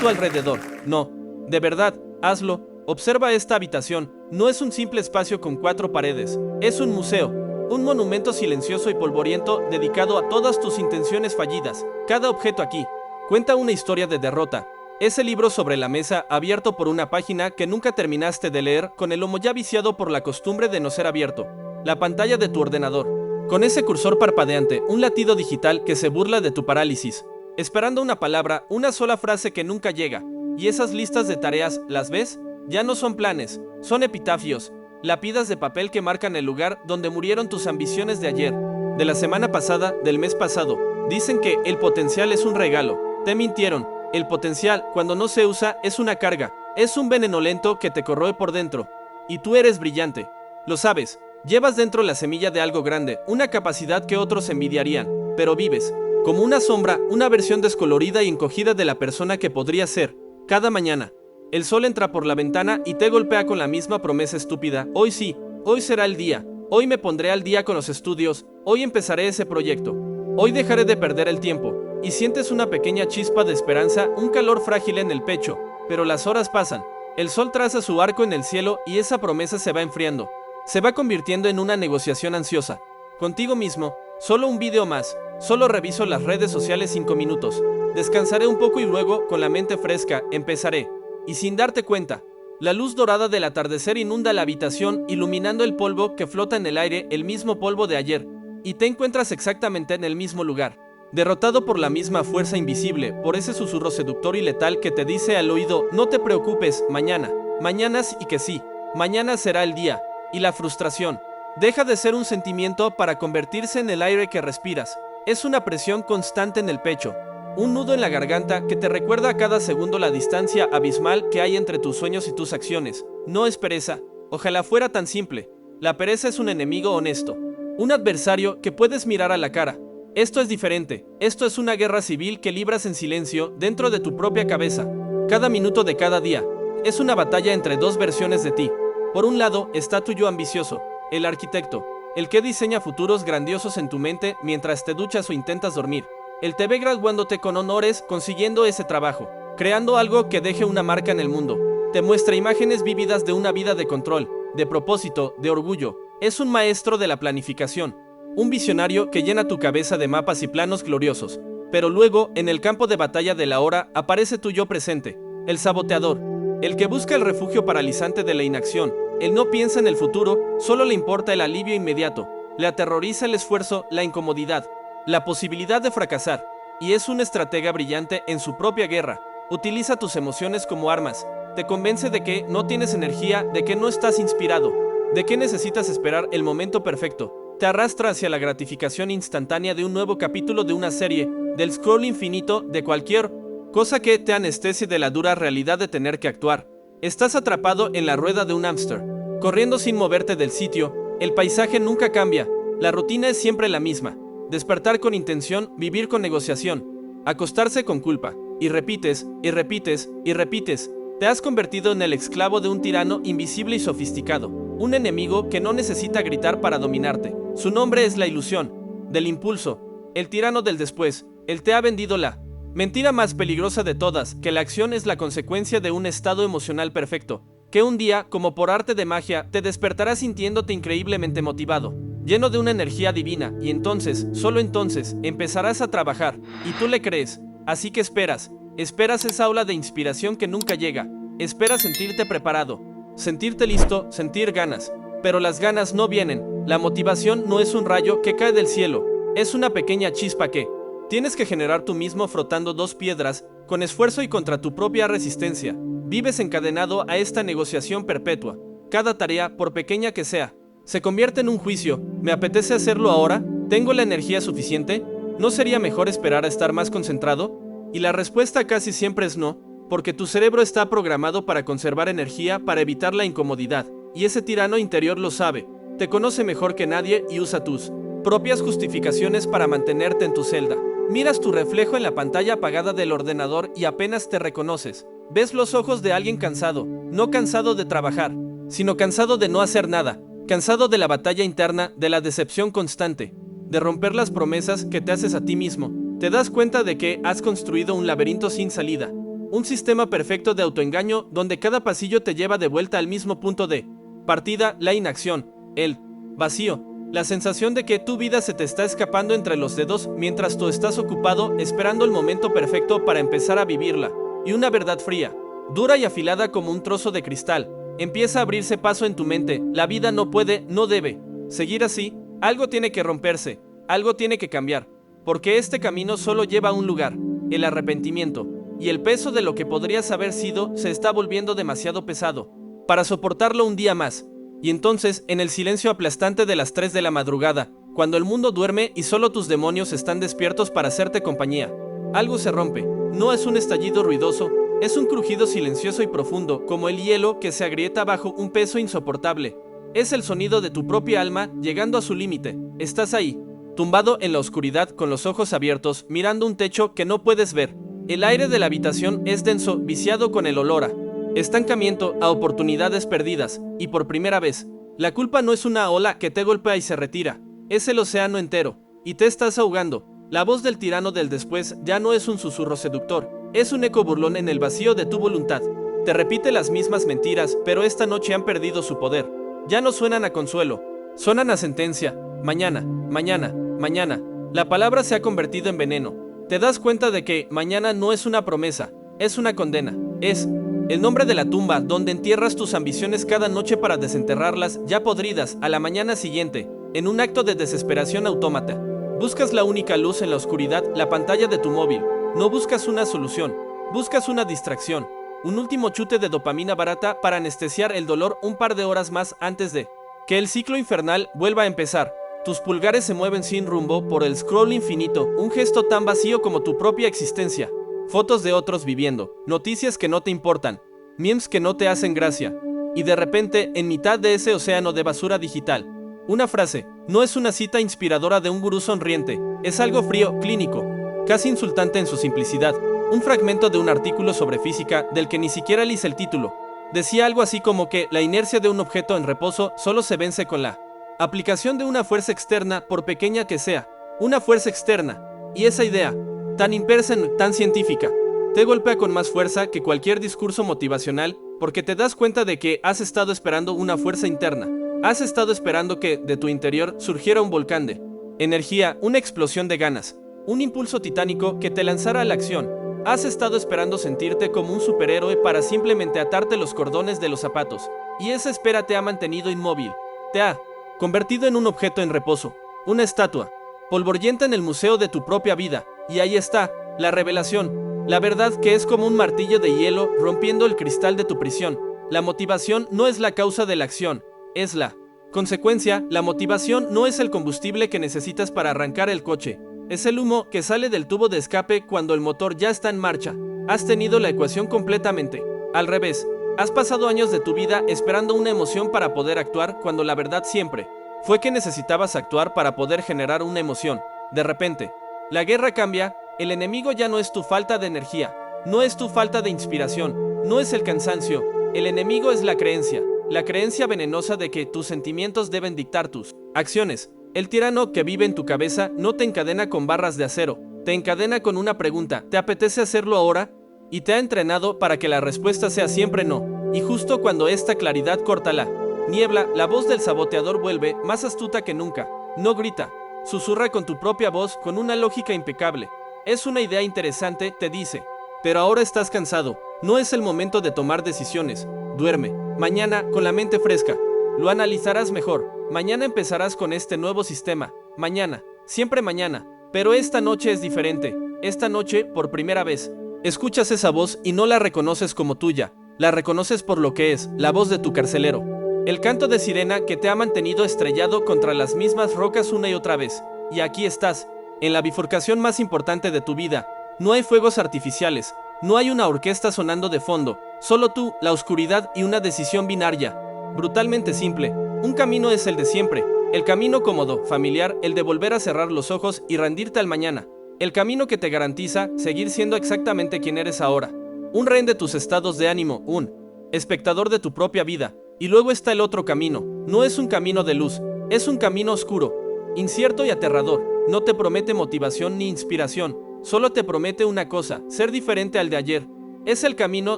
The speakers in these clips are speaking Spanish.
tu alrededor. No, de verdad, hazlo. Observa esta habitación. No es un simple espacio con 4 paredes. Es un museo. Un monumento silencioso y polvoriento dedicado a todas tus intenciones fallidas. Cada objeto aquí cuenta una historia de derrota. Ese libro sobre la mesa, abierto por una página que nunca terminaste de leer, con el lomo ya viciado por la costumbre de no ser abierto. La pantalla de tu ordenador, con ese cursor parpadeante, un latido digital que se burla de tu parálisis. Esperando una palabra, una sola frase que nunca llega. Y esas listas de tareas, ¿las ves? Ya no son planes, son epitafios. Lápidas de papel que marcan el lugar donde murieron tus ambiciones de ayer, de la semana pasada, del mes pasado. Dicen que el potencial es un regalo. Te mintieron. El potencial, cuando no se usa, es una carga. Es un veneno lento que te corroe por dentro. Y tú eres brillante. Lo sabes. Llevas dentro la semilla de algo grande, una capacidad que otros envidiarían. Pero vives como una sombra, una versión descolorida y encogida de la persona que podría ser. Cada mañana el sol entra por la ventana y te golpea con la misma promesa estúpida. Hoy sí, hoy será el día. Hoy me pondré al día con los estudios. Hoy empezaré ese proyecto. Hoy dejaré de perder el tiempo. Y sientes una pequeña chispa de esperanza, un calor frágil en el pecho. Pero las horas pasan. El sol traza su arco en el cielo y esa promesa se va enfriando. Se va convirtiendo en una negociación ansiosa. Contigo mismo, solo un video más. Solo reviso las redes sociales 5 minutos. Descansaré un poco y luego, con la mente fresca, empezaré. Y sin darte cuenta, la luz dorada del atardecer inunda la habitación, iluminando el polvo que flota en el aire, el mismo polvo de ayer, y te encuentras exactamente en el mismo lugar, derrotado por la misma fuerza invisible, por ese susurro seductor y letal que te dice al oído: no te preocupes, mañana, mañanas y que sí, mañana será el día. Y la frustración deja de ser un sentimiento para convertirse en el aire que respiras. Es una presión constante en el pecho. Un nudo en la garganta que te recuerda a cada segundo la distancia abismal que hay entre tus sueños y tus acciones. No es pereza, ojalá fuera tan simple. La pereza es un enemigo honesto, un adversario que puedes mirar a la cara. Esto es diferente, esto es una guerra civil que libras en silencio dentro de tu propia cabeza. Cada minuto de cada día es una batalla entre dos versiones de ti. Por un lado está tu yo ambicioso, el arquitecto, el que diseña futuros grandiosos en tu mente mientras te duchas o intentas dormir. Él te ve graduándote con honores, consiguiendo ese trabajo, creando algo que deje una marca en el mundo. Te muestra imágenes vívidas de una vida de control, de propósito, de orgullo. Es un maestro de la planificación, un visionario que llena tu cabeza de mapas y planos gloriosos. Pero luego, en el campo de batalla de la hora, aparece tu yo presente, el saboteador, el que busca el refugio paralizante de la inacción. Él no piensa en el futuro, solo le importa el alivio inmediato. Le aterroriza el esfuerzo, la incomodidad, la posibilidad de fracasar, y es un estratega brillante en su propia guerra. Utiliza tus emociones como armas, te convence de que no tienes energía, de que no estás inspirado, de que necesitas esperar el momento perfecto. Te arrastra hacia la gratificación instantánea de un nuevo capítulo de una serie, del scroll infinito de cualquier cosa que te anestesie de la dura realidad de tener que actuar. Estás atrapado en la rueda de un hámster, corriendo sin moverte del sitio. El paisaje nunca cambia, la rutina es siempre la misma. Despertar con intención, vivir con negociación, acostarse con culpa, y repites, y repites, y repites. Te has convertido en el esclavo de un tirano invisible y sofisticado, un enemigo que no necesita gritar para dominarte. Su nombre es la ilusión, del impulso, el tirano del después. Él te ha vendido la mentira más peligrosa de todas, que la acción es la consecuencia de un estado emocional perfecto, que un día, como por arte de magia, te despertarás sintiéndote increíblemente motivado, lleno de una energía divina, y entonces, solo entonces, empezarás a trabajar, y tú le crees. Así que esperas esa ola de inspiración que nunca llega, esperas sentirte preparado, sentirte listo, sentir ganas, pero las ganas no vienen. La motivación no es un rayo que cae del cielo, es una pequeña chispa que tienes que generar tú mismo frotando dos piedras, con esfuerzo y contra tu propia resistencia. Vives encadenado a esta negociación perpetua. Cada tarea, por pequeña que sea, se convierte en un juicio. ¿Me apetece hacerlo ahora? ¿Tengo la energía suficiente? ¿No sería mejor esperar a estar más concentrado? Y la respuesta casi siempre es no, porque tu cerebro está programado para conservar energía, para evitar la incomodidad, y ese tirano interior lo sabe. Te conoce mejor que nadie y usa tus propias justificaciones para mantenerte en tu celda. Miras tu reflejo en la pantalla apagada del ordenador y apenas te reconoces. Ves los ojos de alguien cansado, no cansado de trabajar, sino cansado de no hacer nada, cansado de la batalla interna, de la decepción constante, de romper las promesas que te haces a ti mismo. Te das cuenta de que has construido un laberinto sin salida, Un sistema perfecto de autoengaño donde cada pasillo te lleva de vuelta al mismo punto de partida, la inacción, el vacío, la sensación de que tu vida se te está escapando entre los dedos mientras tú estás ocupado esperando el momento perfecto para empezar a vivirla. Y una verdad fría, dura y afilada como un trozo de cristal, empieza a abrirse paso en tu mente. La vida no puede, no debe seguir así. Algo tiene que romperse, algo tiene que cambiar, porque este camino solo lleva a un lugar, el arrepentimiento, y el peso de lo que podrías haber sido se está volviendo demasiado pesado para soportarlo un día más. Y entonces, en el silencio aplastante de las 3 de la madrugada, cuando el mundo duerme y solo tus demonios están despiertos para hacerte compañía, algo se rompe. No es un estallido ruidoso, es un crujido silencioso y profundo, como el hielo que se agrieta bajo un peso insoportable. Es el sonido de tu propia alma llegando a su límite. Estás ahí, tumbado en la oscuridad con los ojos abiertos, mirando un techo que no puedes ver. El aire de la habitación es denso, viciado con el olor a estancamiento, a oportunidades perdidas, y por primera vez, la culpa no es una ola que te golpea y se retira, es el océano entero, y te estás ahogando. La voz del tirano del después ya no es un susurro seductor, es un eco burlón en el vacío de tu voluntad. Te repite las mismas mentiras, pero esta noche han perdido su poder. Ya no suenan a consuelo, suenan a sentencia. Mañana, mañana, mañana. La palabra se ha convertido en veneno. Te das cuenta de que mañana no es una promesa, es una condena. Es el nombre de la tumba donde entierras tus ambiciones cada noche para desenterrarlas ya podridas a la mañana siguiente, en un acto de desesperación autómata. Buscas la única luz en la oscuridad, la pantalla de tu móvil. No buscas una solución, buscas una distracción. Un último chute de dopamina barata para anestesiar el dolor un par de horas más antes de que el ciclo infernal vuelva a empezar. Tus pulgares se mueven sin rumbo por el scroll infinito, un gesto tan vacío como tu propia existencia. Fotos de otros viviendo, noticias que no te importan, memes que no te hacen gracia. Y de repente, en mitad de ese océano de basura digital, una frase. No es una cita inspiradora de un gurú sonriente, es algo frío, clínico, casi insultante en su simplicidad. Un fragmento de un artículo sobre física del que ni siquiera leí el título. Decía algo así como que la inercia de un objeto en reposo solo se vence con la aplicación de una fuerza externa, por pequeña que sea. Una fuerza externa. Y esa idea, tan impersa, tan científica, te golpea con más fuerza que cualquier discurso motivacional, porque te das cuenta de que has estado esperando una fuerza interna. Has estado esperando que, de tu interior, surgiera un volcán de energía, una explosión de ganas, un impulso titánico que te lanzara a la acción. Has estado esperando sentirte como un superhéroe para simplemente atarte los cordones de los zapatos. Y esa espera te ha mantenido inmóvil. Te ha convertido en un objeto en reposo, una estatua, polvorienta en el museo de tu propia vida. Y ahí está, la revelación, la verdad que es como un martillo de hielo rompiendo el cristal de tu prisión. La motivación no es la causa de la acción, es la consecuencia. La motivación no es el combustible que necesitas para arrancar el coche. Es el humo que sale del tubo de escape cuando el motor ya está en marcha. Has tenido la ecuación completamente al revés. Has pasado años de tu vida esperando una emoción para poder actuar, cuando la verdad siempre fue que necesitabas actuar para poder generar una emoción. De repente, la guerra cambia. El enemigo ya no es tu falta de energía, no es tu falta de inspiración, no es el cansancio. El enemigo es la creencia venenosa de que tus sentimientos deben dictar tus acciones. El tirano que vive en tu cabeza no te encadena con barras de acero, te encadena con una pregunta: ¿te apetece hacerlo ahora? Y te ha entrenado para que la respuesta sea siempre no. Y justo cuando esta claridad corta la niebla, la voz del saboteador vuelve, más astuta que nunca. No grita, susurra con tu propia voz, con una lógica impecable. Es una idea interesante, te dice, pero ahora estás cansado. No es el momento de tomar decisiones. Duerme. Mañana, con la mente fresca, lo analizarás mejor. Mañana empezarás con este nuevo sistema. Mañana, siempre mañana. Pero esta noche es diferente. Esta noche, por primera vez, escuchas esa voz y no la reconoces como tuya. La reconoces por lo que es, la voz de tu carcelero. El canto de sirena que te ha mantenido estrellado contra las mismas rocas una y otra vez. Y aquí estás, en la bifurcación más importante de tu vida. No hay fuegos artificiales, no hay una orquesta sonando de fondo, solo tú, la oscuridad y una decisión binaria, brutalmente simple. Un camino es el de siempre, el camino cómodo, familiar, el de volver a cerrar los ojos y rendirte al mañana. El camino que te garantiza seguir siendo exactamente quien eres ahora. Un rehén de tus estados de ánimo, un espectador de tu propia vida. Y luego está el otro camino. No es un camino de luz, es un camino oscuro, incierto y aterrador. No te promete motivación ni inspiración, solo te promete una cosa: ser diferente al de ayer. Es el camino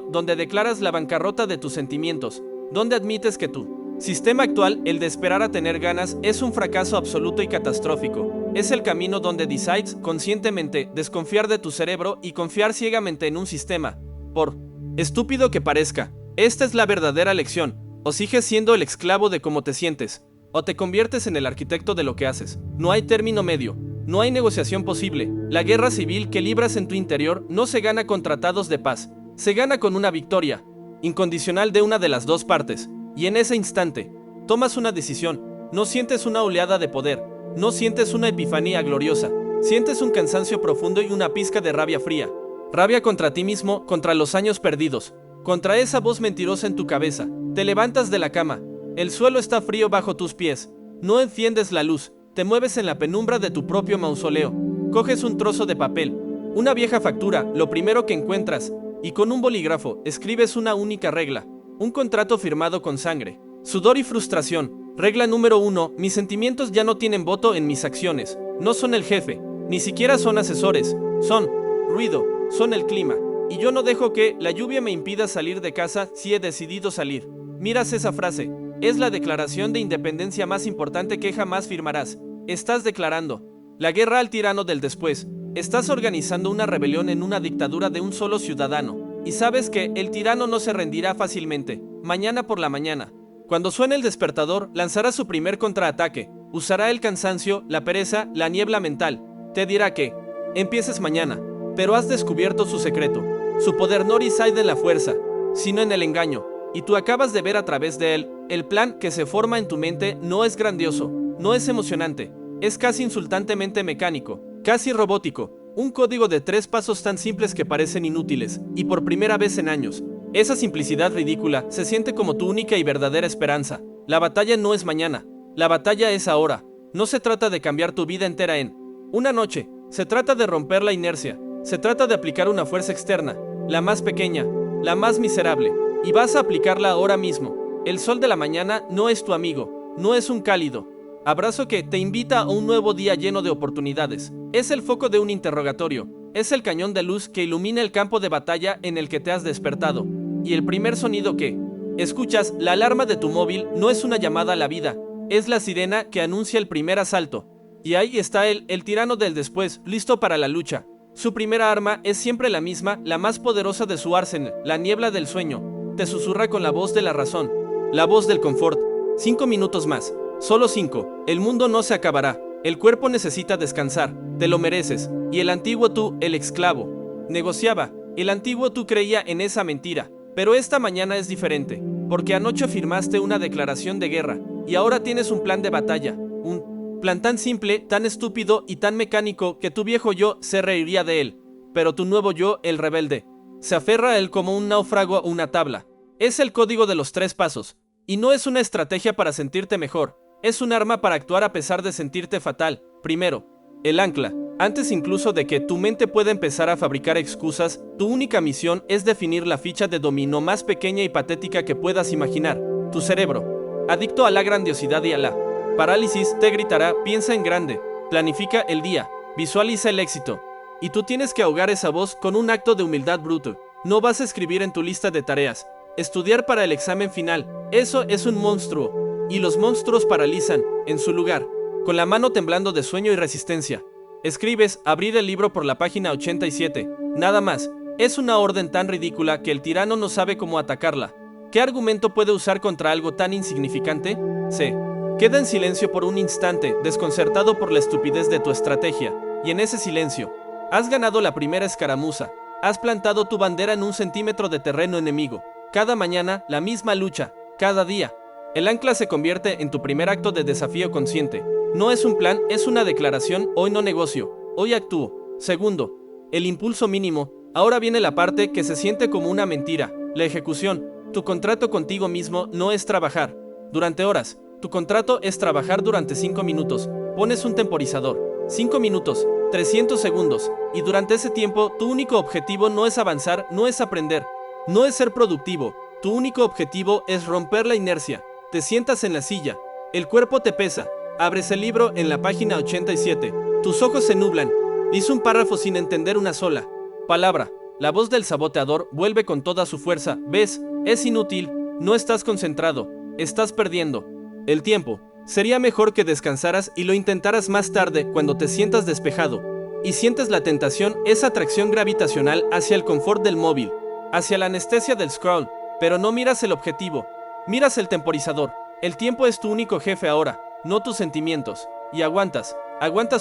donde declaras la bancarrota de tus sentimientos, donde admites que tu sistema actual, el de esperar a tener ganas, es un fracaso absoluto y catastrófico. Es el camino donde decides conscientemente desconfiar de tu cerebro y confiar ciegamente en un sistema. Por estúpido que parezca, esta es la verdadera lección. O sigues siendo el esclavo de cómo te sientes, o te conviertes en el arquitecto de lo que haces. No hay término medio. No hay negociación posible. La guerra civil que libras en tu interior no se gana con tratados de paz. Se gana con una victoria incondicional de una de las dos partes. Y en ese instante, tomas una decisión. No sientes una oleada de poder. No sientes una epifanía gloriosa. Sientes un cansancio profundo y una pizca de rabia fría. Rabia contra ti mismo, contra los años perdidos. Contra esa voz mentirosa en tu cabeza. Te levantas de la cama. El suelo está frío bajo tus pies. No enciendes la luz. Te mueves en la penumbra de tu propio mausoleo. Coges un trozo de papel, una vieja factura, lo primero que encuentras, y con un bolígrafo escribes una única regla. Un contrato firmado con sangre, sudor y frustración. Regla número 1. Mis sentimientos ya no tienen voto en mis acciones. No son el jefe. Ni siquiera son asesores. Son ruido. Son el clima. Y yo no dejo que la lluvia me impida salir de casa si he decidido salir. Miras esa frase. Es la declaración de independencia más importante que jamás firmarás. Estás declarando la guerra al tirano del después. Estás organizando una rebelión en una dictadura de un solo ciudadano. Y sabes que el tirano no se rendirá fácilmente. Mañana por la mañana, cuando suene el despertador, lanzará su primer contraataque. Usará el cansancio, la pereza, la niebla mental. Te dirá que empieces mañana. Pero has descubierto su secreto. Su poder no reside en la fuerza, sino en el engaño. Y tú acabas de ver a través de él. El plan que se forma en tu mente no es grandioso, no es emocionante, es casi insultantemente mecánico, casi robótico, un código de 3 pasos tan simples que parecen inútiles, y por primera vez en años. Esa simplicidad ridícula se siente como tu única y verdadera esperanza. La batalla no es mañana, la batalla es ahora. No se trata de cambiar tu vida entera en una noche, se trata de romper la inercia, se trata de aplicar una fuerza externa, la más pequeña, la más miserable, y vas a aplicarla ahora mismo. El sol de la mañana no es tu amigo, no es un cálido abrazo que te invita a un nuevo día lleno de oportunidades. Es el foco de un interrogatorio, es el cañón de luz que ilumina el campo de batalla en el que te has despertado. Y el primer sonido que escuchas, la alarma de tu móvil, no es una llamada a la vida, es la sirena que anuncia el primer asalto. Y ahí está él, el tirano del después, listo para la lucha. Su primera arma es siempre la misma, la más poderosa de su arsenal, la niebla del sueño. Te susurra con la voz de la razón. La voz del confort. 5 minutos más. Solo 5. El mundo no se acabará. El cuerpo necesita descansar. Te lo mereces. Y el antiguo tú, el esclavo, negociaba. El antiguo tú creía en esa mentira. Pero esta mañana es diferente. Porque anoche firmaste una declaración de guerra. Y ahora tienes un plan de batalla. Un plan tan simple, tan estúpido y tan mecánico que tu viejo yo se reiría de él. Pero tu nuevo yo, el rebelde, se aferra a él como un náufrago a una tabla. Es el código de los 3 pasos. Y no es una estrategia para sentirte mejor. Es un arma para actuar a pesar de sentirte fatal. Primero, el ancla. Antes incluso de que tu mente pueda empezar a fabricar excusas, tu única misión es definir la ficha de dominó más pequeña y patética que puedas imaginar. Tu cerebro, adicto a la grandiosidad y a la parálisis, te gritará: piensa en grande, planifica el día, visualiza el éxito. Y tú tienes que ahogar esa voz con un acto de humildad bruto. No vas a escribir en tu lista de tareas: estudiar para el examen final. Eso es un monstruo. Y los monstruos paralizan, en su lugar, con la mano temblando de sueño y resistencia. Escribes: abrir el libro por la página 87. Nada más. Es una orden tan ridícula que el tirano no sabe cómo atacarla. ¿Qué argumento puede usar contra algo tan insignificante? Se queda en silencio por un instante, desconcertado por la estupidez de tu estrategia. Y en ese silencio, has ganado la primera escaramuza. Has plantado tu bandera en 1 centímetro de terreno enemigo. Cada mañana, la misma lucha. Cada día. El ancla se convierte en tu primer acto de desafío consciente. No es un plan, es una declaración: hoy no negocio, hoy actúo. Segundo, el impulso mínimo. Ahora viene la parte que se siente como una mentira, la ejecución. Tu contrato contigo mismo no es trabajar durante horas. Tu contrato es trabajar durante 5 minutos. Pones un temporizador. 5 minutos, 300 segundos. Y durante ese tiempo, tu único objetivo no es avanzar, no es aprender, no es ser productivo. Tu único objetivo es romper la inercia. Te sientas en la silla, el cuerpo te pesa, abres el libro en la página 87, tus ojos se nublan, lees un párrafo sin entender una sola palabra, La voz del saboteador vuelve con toda su fuerza. ¿Ves? Es inútil, no estás concentrado, estás perdiendo el tiempo. Sería mejor que descansaras y lo intentaras más tarde cuando te sientas despejado y sientes la tentación, esa atracción gravitacional hacia el confort del móvil, hacia la anestesia del scroll, pero no miras el objetivo, miras el temporizador. El tiempo es tu único jefe ahora, no tus sentimientos. Y aguantas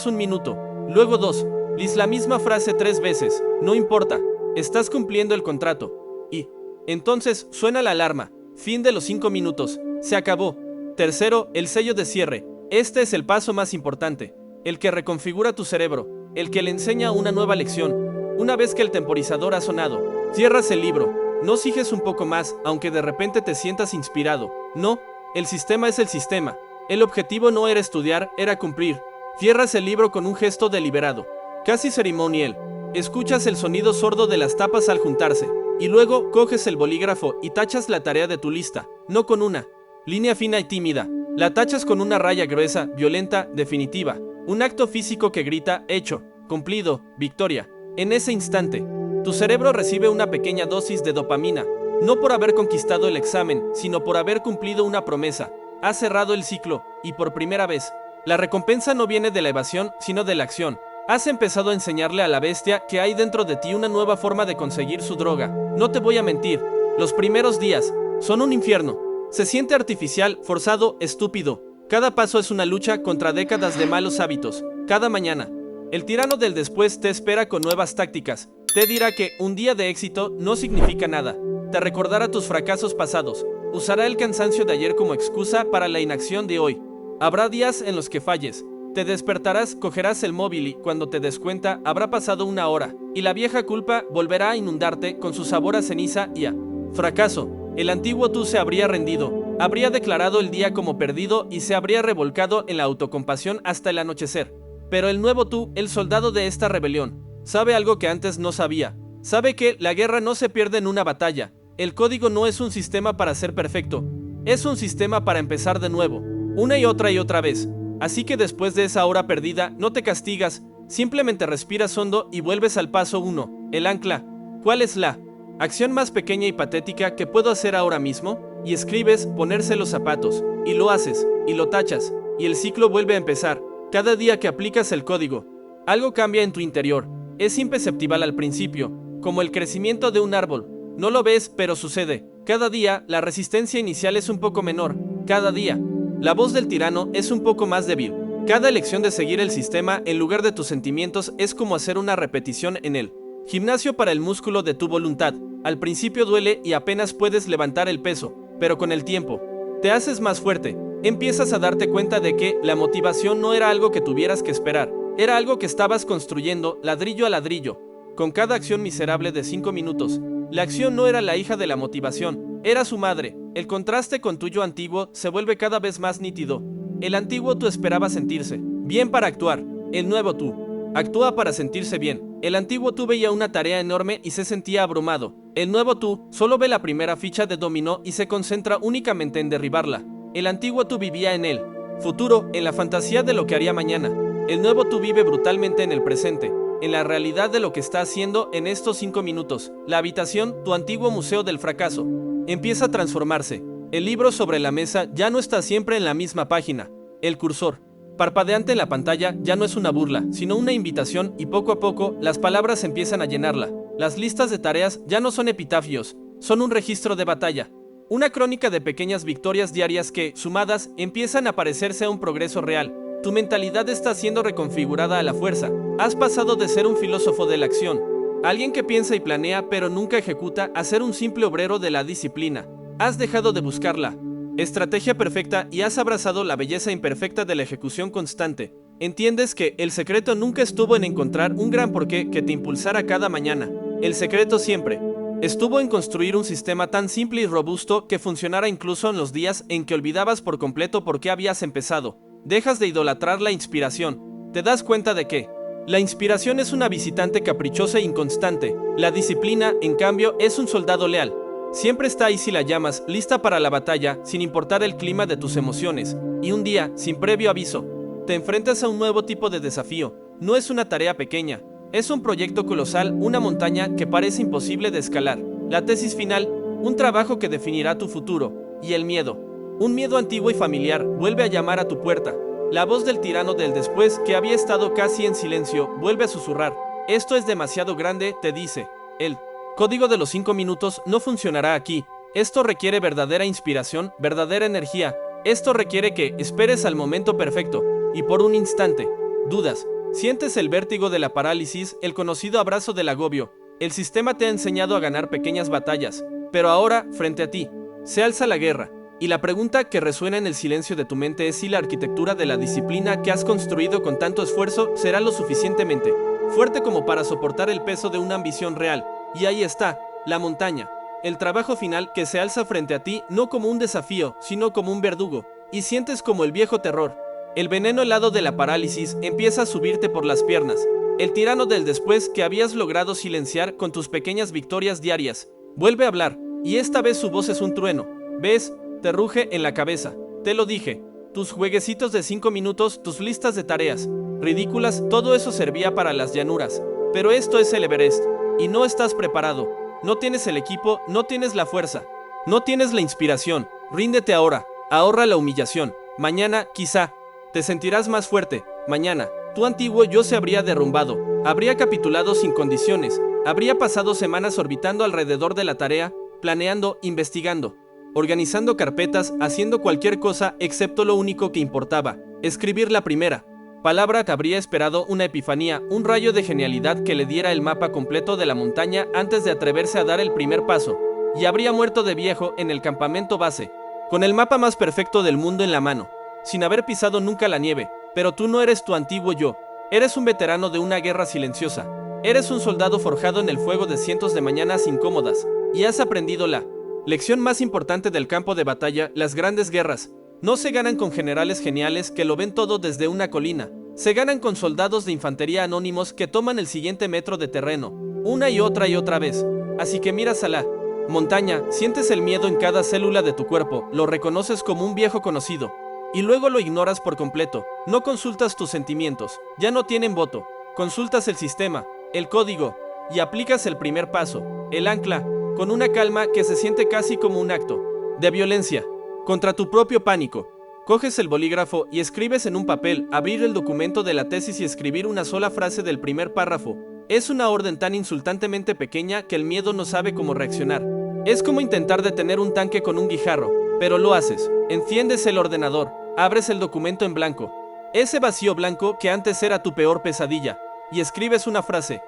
1 minuto, luego 2, la misma frase 3 veces, no importa, estás cumpliendo el contrato. Y entonces suena la alarma, fin de los 5 minutos, se acabó. Tercero, el sello de cierre. Este es el paso más importante, el que reconfigura tu cerebro, el que le enseña una nueva lección. Una vez que el temporizador ha sonado, cierras el libro, no sigues un poco más, aunque de repente te sientas inspirado. No, el sistema es el sistema. El objetivo no era estudiar, era cumplir. Cierras el libro con un gesto deliberado, casi ceremonial. Escuchas el sonido sordo de las tapas al juntarse, y luego coges el bolígrafo y tachas la tarea de tu lista, no con una línea fina y tímida. La tachas con una raya gruesa, violenta, definitiva. Un acto físico que grita, hecho, cumplido, victoria. En ese instante, tu cerebro recibe una pequeña dosis de dopamina, no por haber conquistado el examen, sino por haber cumplido una promesa. Has cerrado el ciclo, y por primera vez, la recompensa no viene de la evasión, sino de la acción. Has empezado a enseñarle a la bestia que hay dentro de ti una nueva forma de conseguir su droga. No te voy a mentir, los primeros días son un infierno. Se siente artificial, forzado, estúpido. Cada paso es una lucha contra décadas de malos hábitos. Cada mañana, el tirano del después te espera con nuevas tácticas. Te dirá que un día de éxito no significa nada. Te recordará tus fracasos pasados. Usará el cansancio de ayer como excusa para la inacción de hoy. Habrá días en los que falles. Te despertarás, cogerás el móvil y, cuando te des cuenta, habrá pasado 1 hora. Y la vieja culpa volverá a inundarte con su sabor a ceniza y a fracaso. El antiguo tú se habría rendido, habría declarado el día como perdido y se habría revolcado en la autocompasión hasta el anochecer. Pero el nuevo tú, el soldado de esta rebelión, sabe algo que antes no sabía. Sabe que la guerra no se pierde en una batalla. El código no es un sistema para ser perfecto, es un sistema para empezar de nuevo, una y otra vez. Así que después de esa hora perdida, no te castigas, simplemente respiras hondo y vuelves al paso 1, el ancla. ¿Cuál es la acción más pequeña y patética que puedo hacer ahora mismo? Y escribes ponerse los zapatos, y lo haces, y lo tachas, y el ciclo vuelve a empezar. Cada día que aplicas el código, algo cambia en tu interior. Es imperceptible al principio, como el crecimiento de un árbol. No lo ves, pero sucede. Cada día, la resistencia inicial es un poco menor. Cada día, la voz del tirano es un poco más débil. Cada elección de seguir el sistema en lugar de tus sentimientos es como hacer una repetición en el gimnasio para el músculo de tu voluntad. Al principio duele y apenas puedes levantar el peso, pero con el tiempo, te haces más fuerte. Empiezas a darte cuenta de que la motivación no era algo que tuvieras que esperar. Era algo que estabas construyendo ladrillo a ladrillo, con cada acción miserable de 5 minutos. La acción no era la hija de la motivación, era su madre. El contraste con tu yo antiguo se vuelve cada vez más nítido. El antiguo tú esperaba sentirse bien para actuar. El nuevo tú actúa para sentirse bien. El antiguo tú veía una tarea enorme y se sentía abrumado. El nuevo tú solo ve la primera ficha de dominó y se concentra únicamente en derribarla. El antiguo tú vivía en el futuro, en la fantasía de lo que haría mañana. El nuevo tú vive brutalmente en el presente, en la realidad de lo que está haciendo en estos 5 minutos. La habitación, tu antiguo museo del fracaso, empieza a transformarse. El libro sobre la mesa ya no está siempre en la misma página. El cursor, parpadeante en la pantalla, ya no es una burla, sino una invitación, y poco a poco las palabras empiezan a llenarla. Las listas de tareas ya no son epitafios, son un registro de batalla. Una crónica de pequeñas victorias diarias que, sumadas, empiezan a parecerse a un progreso real. Tu mentalidad está siendo reconfigurada a la fuerza. Has pasado de ser un filósofo de la acción, alguien que piensa y planea pero nunca ejecuta, a ser un simple obrero de la disciplina. Has dejado de buscar la estrategia perfecta y has abrazado la belleza imperfecta de la ejecución constante. Entiendes que el secreto nunca estuvo en encontrar un gran porqué que te impulsara cada mañana. El secreto siempre estuvo en construir un sistema tan simple y robusto que funcionara incluso en los días en que olvidabas por completo por qué habías empezado. Dejas de idolatrar la inspiración. Te das cuenta de que la inspiración es una visitante caprichosa e inconstante. La disciplina, en cambio, es un soldado leal. Siempre está ahí si la llamas, lista para la batalla, sin importar el clima de tus emociones. Y un día, sin previo aviso, te enfrentas a un nuevo tipo de desafío. No es una tarea pequeña, Es un proyecto colosal, una montaña que parece imposible de escalar. La tesis final, un trabajo que definirá tu futuro. Y el miedo. Un miedo antiguo y familiar vuelve a llamar a tu puerta. La voz del tirano del después, que había estado casi en silencio, vuelve a susurrar. Esto es demasiado grande, te dice. El código de los 5 minutos no funcionará aquí. Esto requiere verdadera inspiración, verdadera energía. Esto requiere que esperes al momento perfecto. Y por un instante, dudas. Sientes el vértigo de la parálisis, el conocido abrazo del agobio. El sistema te ha enseñado a ganar pequeñas batallas. Pero ahora, frente a ti, se alza la guerra. Y la pregunta que resuena en el silencio de tu mente es si la arquitectura de la disciplina que has construido con tanto esfuerzo será lo suficientemente fuerte como para soportar el peso de una ambición real. Y ahí está, la montaña. El trabajo final que se alza frente a ti no como un desafío, sino como un verdugo. Y sientes como el viejo terror. El veneno helado de la parálisis empieza a subirte por las piernas. El tirano del después que habías logrado silenciar con tus pequeñas victorias diarias vuelve a hablar, y esta vez su voz es un trueno. ¿Ves? Te ruge en la cabeza. Te lo dije. Tus jueguecitos de 5 minutos, tus listas de tareas ridículas, todo eso servía para las llanuras. Pero esto es el Everest. Y no estás preparado. No tienes el equipo, no tienes la fuerza. No tienes la inspiración. Ríndete ahora. Ahorra la humillación. Mañana, quizá, te sentirás más fuerte. Mañana, tu antiguo yo se habría derrumbado. Habría capitulado sin condiciones. Habría pasado semanas orbitando alrededor de la tarea, planeando, investigando, organizando carpetas, haciendo cualquier cosa excepto lo único que importaba, escribir la primera palabra. Que habría esperado una epifanía, un rayo de genialidad que le diera el mapa completo de la montaña antes de atreverse a dar el primer paso, y habría muerto de viejo en el campamento base, con el mapa más perfecto del mundo en la mano, sin haber pisado nunca la nieve. Pero tú no eres tu antiguo yo, eres un veterano de una guerra silenciosa, eres un soldado forjado en el fuego de cientos de mañanas incómodas, y has aprendido la lección más importante del campo de batalla. Las grandes guerras no se ganan con generales geniales que lo ven todo desde una colina. Se ganan con soldados de infantería anónimos que toman el siguiente metro de terreno, una y otra vez. Así que miras a la montaña, sientes el miedo en cada célula de tu cuerpo, lo reconoces como un viejo conocido, y luego lo ignoras por completo. No consultas tus sentimientos, ya no tienen voto. Consultas el sistema, el código, y aplicas el primer paso, el ancla, con una calma que se siente casi como un acto de violencia contra tu propio pánico. Coges el bolígrafo y escribes en un papel, abrir el documento de la tesis y escribir una sola frase del primer párrafo. Es una orden tan insultantemente pequeña que el miedo no sabe cómo reaccionar. Es como intentar detener un tanque con un guijarro, pero lo haces. Enciendes el ordenador, abres el documento en blanco, ese vacío blanco que antes era tu peor pesadilla, y escribes una frase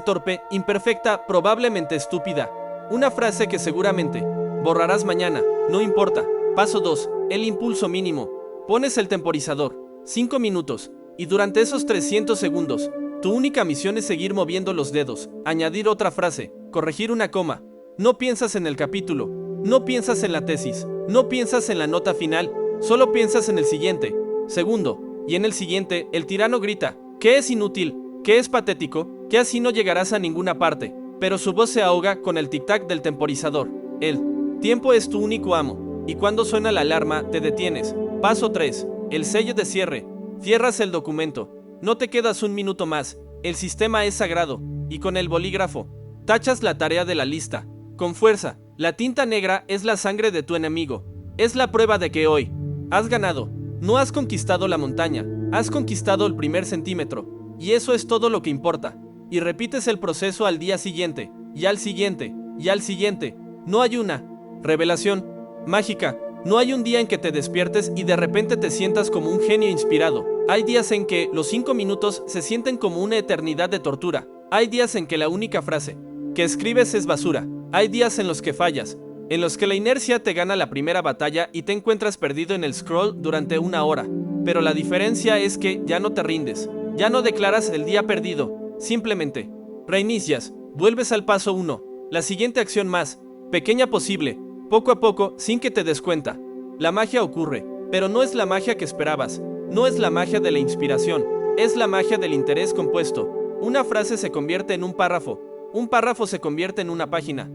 torpe, imperfecta, probablemente estúpida, una frase que seguramente borrarás mañana. No importa. Paso 2. El impulso mínimo. Pones el temporizador. 5 minutos. Y durante esos 300 segundos, tu única misión es seguir moviendo los dedos, añadir otra frase, corregir una coma. No piensas en el capítulo, no piensas en la tesis, no piensas en la nota final, solo piensas en el siguiente segundo. Y en el siguiente, el tirano grita, que es inútil, que es patético, que así no llegarás a ninguna parte. Pero su voz se ahoga con el tic-tac del temporizador. El tiempo es tu único amo, y cuando suena la alarma, te detienes. Paso 3. El sello de cierre. Cierras el documento. No te quedas un minuto más. El sistema es sagrado. Y con el bolígrafo, tachas la tarea de la lista. Con fuerza. La tinta negra es la sangre de tu enemigo. Es la prueba de que hoy has ganado. No has conquistado la montaña. Has conquistado el primer centímetro. Y eso es todo lo que importa. Y repites el proceso al día siguiente, y al siguiente, y al siguiente. No hay una revelación mágica. No hay un día en que te despiertes y de repente te sientas como un genio inspirado. Hay días en que los 5 minutos se sienten como una eternidad de tortura. Hay días en que la única frase que escribes es basura. Hay días en los que fallas, en los que la inercia te gana la primera batalla y te encuentras perdido en el scroll durante 1 hora. Pero la diferencia es que ya no te rindes, ya no declaras el día perdido. Simplemente reinicias, vuelves al paso 1, la siguiente acción más pequeña posible, poco a poco, sin que te des cuenta. La magia ocurre, pero no es la magia que esperabas, no es la magia de la inspiración, es la magia del interés compuesto. Una frase se convierte en un párrafo se convierte en una página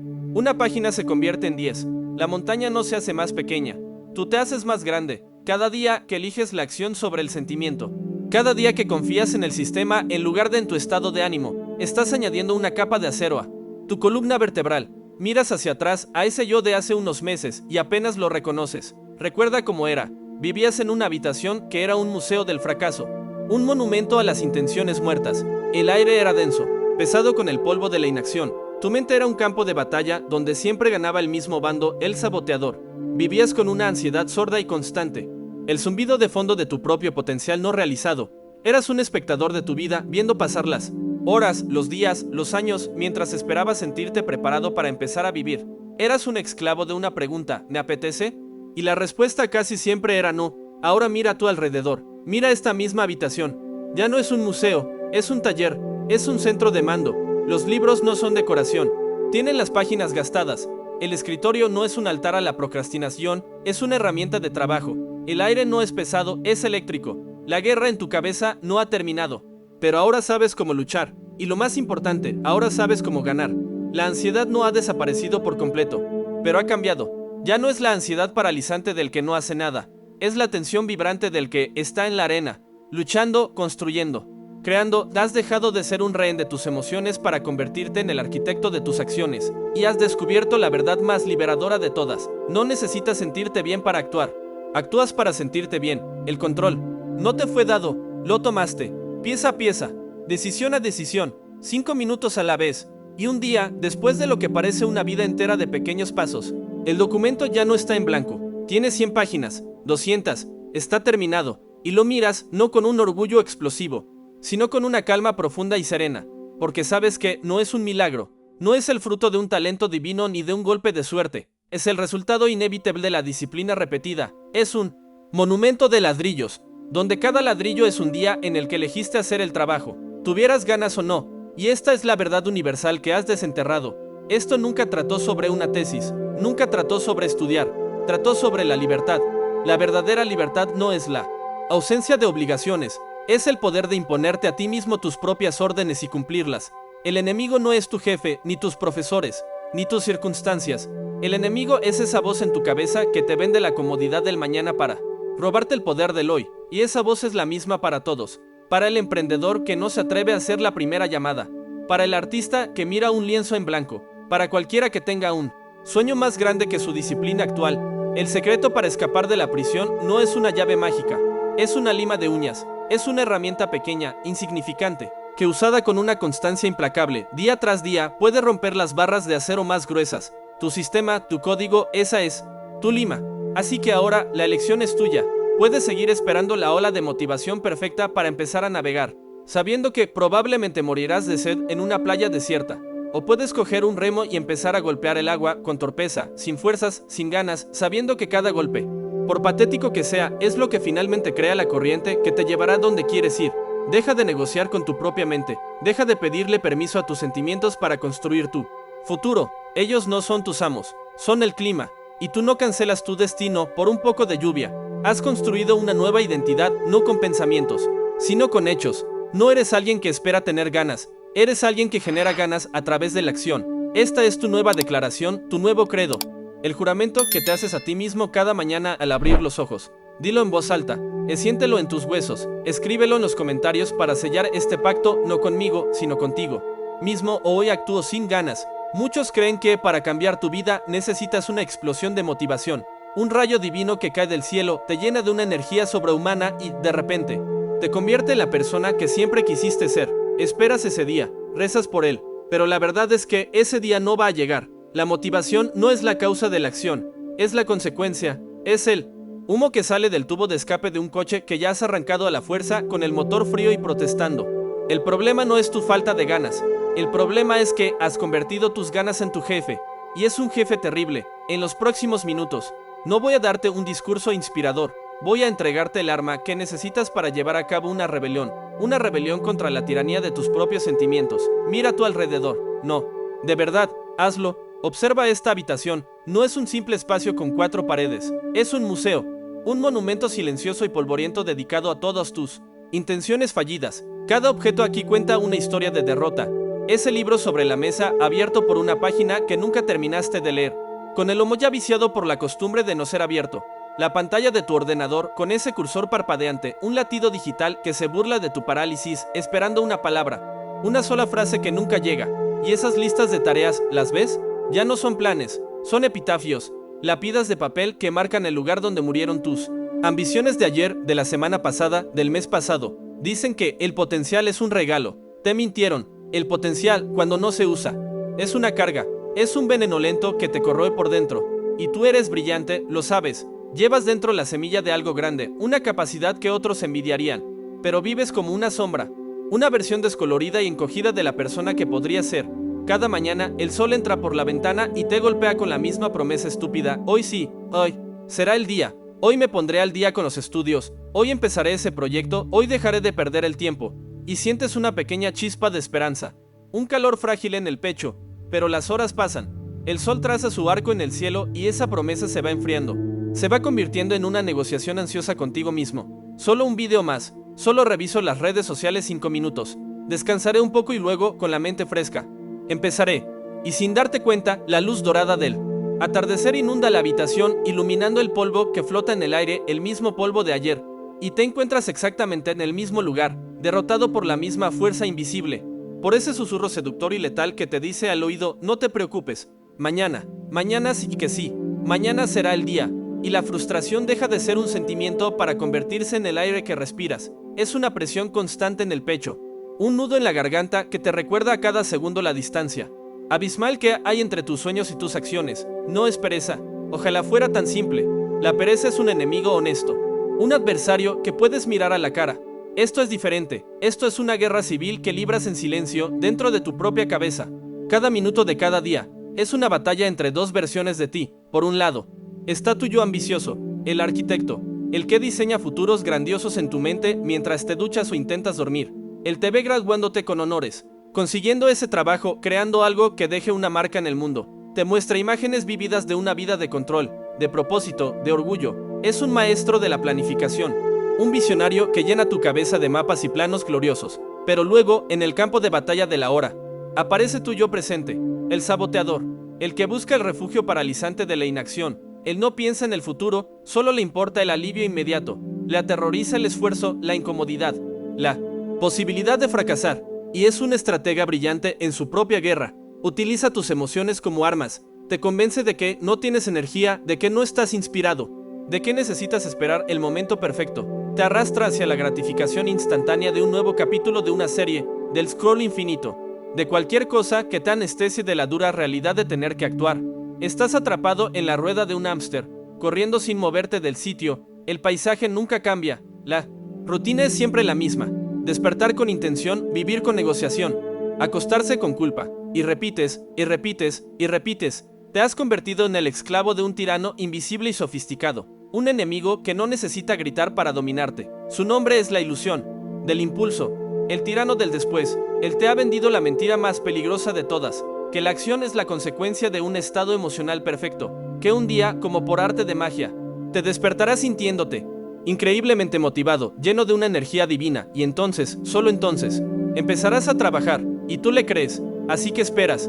se convierte en 10. La montaña no se hace más pequeña, tú te haces más grande, cada día que eliges la acción sobre el sentimiento. Cada día que confías en el sistema en lugar de en tu estado de ánimo, estás añadiendo una capa de acero a tu columna vertebral. Miras hacia atrás a ese yo de hace unos meses y apenas lo reconoces. Recuerda cómo era. Vivías en una habitación que era un museo del fracaso, un monumento a las intenciones muertas. El aire era denso, pesado con el polvo de la inacción. Tu mente era un campo de batalla donde siempre ganaba el mismo bando, el saboteador. Vivías con una ansiedad sorda y constante, el zumbido de fondo de tu propio potencial no realizado. Eras un espectador de tu vida, viendo pasar las horas, los días, los años, mientras esperabas sentirte preparado para empezar a vivir. Eras un esclavo de una pregunta, ¿me apetece? Y la respuesta casi siempre era no. Ahora mira a tu alrededor, mira esta misma habitación. Ya no es un museo, es un taller, es un centro de mando. Los libros no son decoración, tienen las páginas gastadas. El escritorio no es un altar a la procrastinación, es una herramienta de trabajo. El aire no es pesado, es eléctrico. La guerra en tu cabeza no ha terminado, pero ahora sabes cómo luchar. Y lo más importante, ahora sabes cómo ganar. La ansiedad no ha desaparecido por completo, pero ha cambiado. Ya no es la ansiedad paralizante del que no hace nada, es la tensión vibrante del que está en la arena, luchando, construyendo, creando. Has dejado de ser un rehén de tus emociones para convertirte en el arquitecto de tus acciones, y has descubierto la verdad más liberadora de todas. No necesitas sentirte bien para actuar, actúas para sentirte bien. El control no te fue dado, lo tomaste, pieza a pieza, decisión a decisión, 5 minutos a la vez, y un día, después de lo que parece una vida entera de pequeños pasos. El documento ya no está en blanco, tiene 100 páginas, 200, está terminado, y lo miras no con un orgullo explosivo, sino con una calma profunda y serena, porque sabes que no es un milagro, no es el fruto de un talento divino ni de un golpe de suerte, es el resultado inevitable de la disciplina repetida, es un monumento de ladrillos, donde cada ladrillo es un día en el que elegiste hacer el trabajo, tuvieras ganas o no, y esta es la verdad universal que has desenterrado. Esto nunca trató sobre una tesis, nunca trató sobre estudiar, trató sobre la libertad. La verdadera libertad no es la ausencia de obligaciones, es el poder de imponerte a ti mismo tus propias órdenes y cumplirlas. El enemigo no es tu jefe, ni tus profesores, ni tus circunstancias. El enemigo es esa voz en tu cabeza que te vende la comodidad del mañana para robarte el poder del hoy, y esa voz es la misma para todos. Para el emprendedor que no se atreve a hacer la primera llamada, para el artista que mira un lienzo en blanco, para cualquiera que tenga un sueño más grande que su disciplina actual. El secreto para escapar de la prisión no es una llave mágica, es una lima de uñas, es una herramienta pequeña, insignificante, que usada con una constancia implacable, día tras día, puede romper las barras de acero más gruesas. Tu sistema, tu código, esa es tu lima. Así que ahora la elección es tuya. Puedes seguir esperando la ola de motivación perfecta para empezar a navegar, sabiendo que probablemente morirás de sed en una playa desierta. O puedes coger un remo y empezar a golpear el agua con torpeza, sin fuerzas, sin ganas, sabiendo que cada golpe, por patético que sea, es lo que finalmente crea la corriente que te llevará donde quieres ir. Deja de negociar con tu propia mente, deja de pedirle permiso a tus sentimientos para construir tu futuro. Ellos no son tus amos, son el clima, y tú no cancelas tu destino por un poco de lluvia. Has construido una nueva identidad no con pensamientos, sino con hechos. No eres alguien que espera tener ganas, eres alguien que genera ganas a través de la acción. Esta es tu nueva declaración, tu nuevo credo, el juramento que te haces a ti mismo cada mañana al abrir los ojos. Dilo en voz alta, siéntelo en tus huesos, escríbelo en los comentarios para sellar este pacto no conmigo, sino contigo mismo. O hoy actúo sin ganas. Muchos creen que para cambiar tu vida necesitas una explosión de motivación, un rayo divino que cae del cielo, te llena de una energía sobrehumana y, de repente, te convierte en la persona que siempre quisiste ser. Esperas ese día, rezas por él, pero la verdad es que ese día no va a llegar. La motivación no es la causa de la acción, es la consecuencia, es el humo que sale del tubo de escape de un coche que ya has arrancado a la fuerza con el motor frío y protestando. El problema no es tu falta de ganas, el problema es que has convertido tus ganas en tu jefe, y es un jefe terrible. En los próximos minutos, no voy a darte un discurso inspirador, voy a entregarte el arma que necesitas para llevar a cabo una rebelión contra la tiranía de tus propios sentimientos. Mira a tu alrededor, no, de verdad, hazlo. Observa esta habitación, no es un simple espacio con 4 paredes, es un museo, un monumento silencioso y polvoriento dedicado a todas tus intenciones fallidas. Cada objeto aquí cuenta una historia de derrota. Ese libro sobre la mesa, abierto por una página que nunca terminaste de leer, con el lomo ya viciado por la costumbre de no ser abierto. La pantalla de tu ordenador con ese cursor parpadeante, un latido digital que se burla de tu parálisis esperando una palabra, una sola frase que nunca llega. Y esas listas de tareas, ¿las ves? Ya no son planes, son epitafios, lápidas de papel que marcan el lugar donde murieron tus ambiciones de ayer, de la semana pasada, del mes pasado. Dicen que el potencial es un regalo. Te mintieron. El potencial, cuando no se usa, es una carga, es un veneno lento que te corroe por dentro. Y tú eres brillante, lo sabes. Llevas dentro la semilla de algo grande, una capacidad que otros envidiarían. Pero vives como una sombra, una versión descolorida y encogida de la persona que podría ser. Cada mañana, el sol entra por la ventana y te golpea con la misma promesa estúpida. Hoy sí, hoy, será el día. Hoy me pondré al día con los estudios, hoy empezaré ese proyecto, hoy dejaré de perder el tiempo. Y sientes una pequeña chispa de esperanza, un calor frágil en el pecho, pero las horas pasan. El sol traza su arco en el cielo y esa promesa se va enfriando. Se va convirtiendo en una negociación ansiosa contigo mismo. Solo un video más, solo reviso las redes sociales 5 minutos. Descansaré un poco y luego, con la mente fresca, empezaré. Y sin darte cuenta, la luz dorada del atardecer inunda la habitación, iluminando el polvo que flota en el aire, el mismo polvo de ayer, y te encuentras exactamente en el mismo lugar, derrotado por la misma fuerza invisible, por ese susurro seductor y letal que te dice al oído: no te preocupes, mañana, mañana sí que sí, mañana será el día, y la frustración deja de ser un sentimiento para convertirse en el aire que respiras. Es una presión constante en el pecho, un nudo en la garganta que te recuerda a cada segundo la distancia abismal que hay entre tus sueños y tus acciones. No es pereza, ojalá fuera tan simple. La pereza es un enemigo honesto, un adversario que puedes mirar a la cara. Esto es diferente, esto es una guerra civil que libras en silencio dentro de tu propia cabeza. Cada minuto de cada día es una batalla entre dos versiones de ti. Por un lado, está tu yo ambicioso, el arquitecto, el que diseña futuros grandiosos en tu mente mientras te duchas o intentas dormir. Él te ve graduándote con honores, consiguiendo ese trabajo, creando algo que deje una marca en el mundo. Te muestra imágenes vívidas de una vida de control, de propósito, de orgullo. Es un maestro de la planificación, un visionario que llena tu cabeza de mapas y planos gloriosos. Pero luego, en el campo de batalla de la hora, aparece tu yo presente, el saboteador, el que busca el refugio paralizante de la inacción. Él no piensa en el futuro, solo le importa el alivio inmediato. Le aterroriza el esfuerzo, la incomodidad, la posibilidad de fracasar. Y es un estratega brillante en su propia guerra. Utiliza tus emociones como armas. Te convence de que no tienes energía, de que no estás inspirado, de que necesitas esperar el momento perfecto. Te arrastra hacia la gratificación instantánea de un nuevo capítulo de una serie, del scroll infinito, de cualquier cosa que te anestesie de la dura realidad de tener que actuar. Estás atrapado en la rueda de un hámster, corriendo sin moverte del sitio. El paisaje nunca cambia. La rutina es siempre la misma. Despertar con intención, vivir con negociación, acostarse con culpa, y repites, y repites, y repites. Te has convertido en el esclavo de un tirano invisible y sofisticado, un enemigo que no necesita gritar para dominarte. Su nombre es la ilusión, del impulso, el tirano del después. Él te ha vendido la mentira más peligrosa de todas, que la acción es la consecuencia de un estado emocional perfecto, que un día, como por arte de magia, te despertarás sintiéndote increíblemente motivado, lleno de una energía divina, y entonces, solo entonces, empezarás a trabajar, y tú le crees. Así que esperas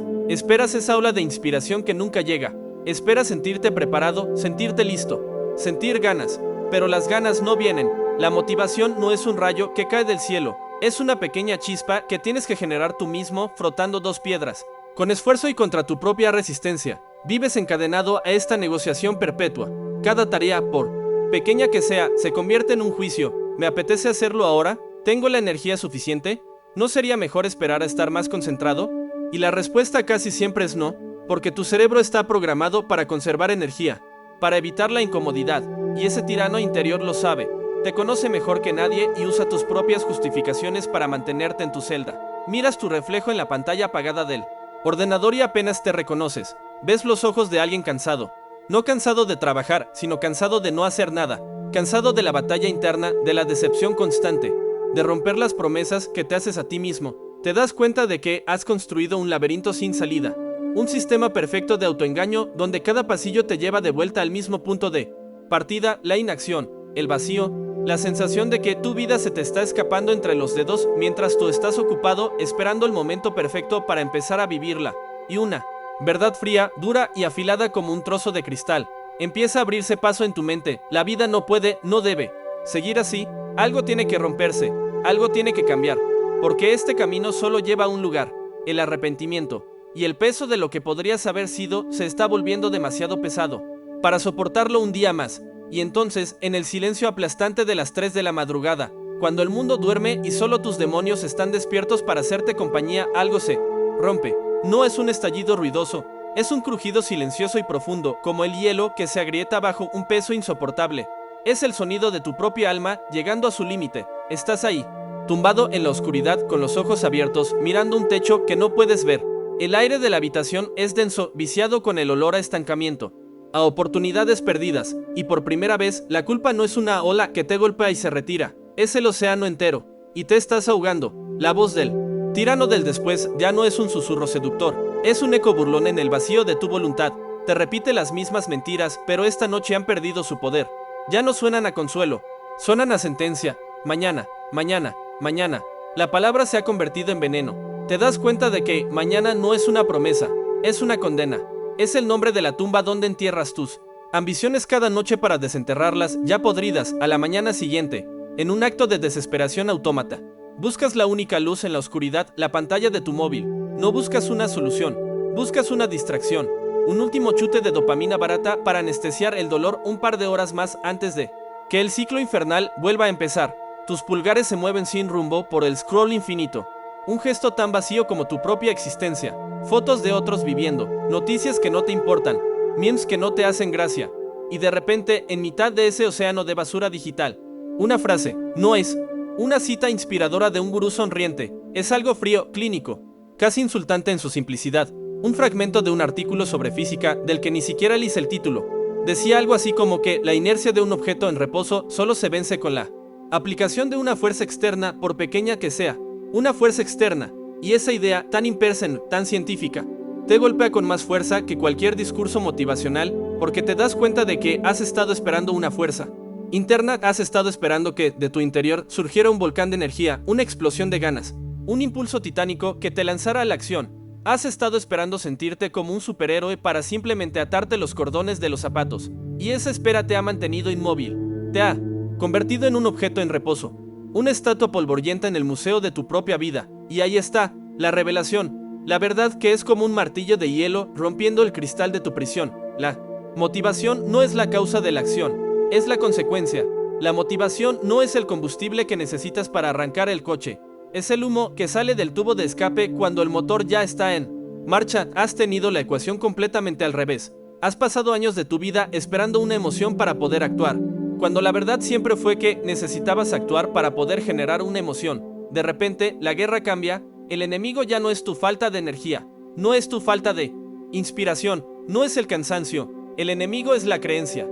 esa ola de inspiración que nunca llega, esperas sentirte preparado, sentirte listo, sentir ganas, pero las ganas no vienen. La motivación no es un rayo que cae del cielo, es una pequeña chispa que tienes que generar tú mismo frotando dos piedras, con esfuerzo y contra tu propia resistencia. Vives encadenado a esta negociación perpetua. Cada tarea, por pequeña que sea, se convierte en un juicio. ¿Me apetece hacerlo ahora? ¿Tengo la energía suficiente? ¿No sería mejor esperar a estar más concentrado? Y la respuesta casi siempre es no, porque tu cerebro está programado para conservar energía, para evitar la incomodidad, y ese tirano interior lo sabe. Te conoce mejor que nadie y usa tus propias justificaciones para mantenerte en tu celda. Miras tu reflejo en la pantalla apagada del ordenador y apenas te reconoces. Ves los ojos de alguien cansado. No cansado de trabajar, sino cansado de no hacer nada, cansado de la batalla interna, de la decepción constante, de romper las promesas que te haces a ti mismo. Te das cuenta de que has construido un laberinto sin salida, un sistema perfecto de autoengaño donde cada pasillo te lleva de vuelta al mismo punto de partida: la inacción, el vacío, la sensación de que tu vida se te está escapando entre los dedos mientras tú estás ocupado esperando el momento perfecto para empezar a vivirla. Y una verdad fría, dura y afilada como un trozo de cristal Empieza a abrirse paso en tu mente. La vida no puede, no debe seguir así. Algo tiene que romperse, algo tiene que cambiar, porque este camino solo lleva a un lugar, el arrepentimiento, y el peso de lo que podrías haber sido se está volviendo demasiado pesado para soportarlo un día más. Y entonces, en el silencio aplastante de las 3 de la madrugada, cuando el mundo duerme y solo tus demonios están despiertos para hacerte compañía, algo se rompe. No es un estallido ruidoso, es un crujido silencioso y profundo, como el hielo que se agrieta bajo un peso insoportable. Es el sonido de tu propia alma llegando a su límite. Estás ahí, tumbado en la oscuridad con los ojos abiertos, mirando un techo que no puedes ver. El aire de la habitación es denso, viciado con el olor a estancamiento, a oportunidades perdidas, y por primera vez la culpa no es una ola que te golpea y se retira, es el océano entero, y te estás ahogando. La voz del tirano del después ya no es un susurro seductor, es un eco burlón en el vacío de tu voluntad. Te repite las mismas mentiras, pero esta noche han perdido su poder. Ya no suenan a consuelo, suenan a sentencia. Mañana, mañana, mañana. La palabra se ha convertido en veneno. Te das cuenta de que mañana no es una promesa, es una condena. Es el nombre de la tumba donde entierras tus ambiciones cada noche para desenterrarlas, ya podridas, a la mañana siguiente, en un acto de desesperación autómata. Buscas la única luz en la oscuridad, la pantalla de tu móvil. No buscas una solución, buscas una distracción. Un último chute de dopamina barata para anestesiar el dolor un par de horas más antes de que el ciclo infernal vuelva a empezar. Tus pulgares se mueven sin rumbo por el scroll infinito. Un gesto tan vacío como tu propia existencia. Fotos de otros viviendo, noticias que no te importan, memes que no te hacen gracia. Y de repente, en mitad de ese océano de basura digital, una frase, no es una cita inspiradora de un gurú sonriente, es algo frío, clínico, casi insultante en su simplicidad. Un fragmento de un artículo sobre física del que ni siquiera leí el título. Decía algo así como que la inercia de un objeto en reposo solo se vence con la aplicación de una fuerza externa, por pequeña que sea. Una fuerza externa. Y esa idea, tan impersen, tan científica, te golpea con más fuerza que cualquier discurso motivacional, porque te das cuenta de que has estado esperando una fuerza interna, has estado esperando que, de tu interior, surgiera un volcán de energía, una explosión de ganas, un impulso titánico que te lanzara a la acción. Has estado esperando sentirte como un superhéroe para simplemente atarte los cordones de los zapatos, y esa espera te ha mantenido inmóvil, te ha convertido en un objeto en reposo, una estatua polvorienta en el museo de tu propia vida, y ahí está, la revelación, la verdad que es como un martillo de hielo rompiendo el cristal de tu prisión. La motivación no es la causa de la acción, es la consecuencia. La motivación no es el combustible que necesitas para arrancar el coche. Es el humo que sale del tubo de escape cuando el motor ya está en marcha. Has tenido la ecuación completamente al revés. Has pasado años de tu vida esperando una emoción para poder actuar, cuando la verdad siempre fue que necesitabas actuar para poder generar una emoción. De repente, la guerra cambia. El enemigo ya no es tu falta de energía, no es tu falta de inspiración, no es el cansancio. El enemigo es la creencia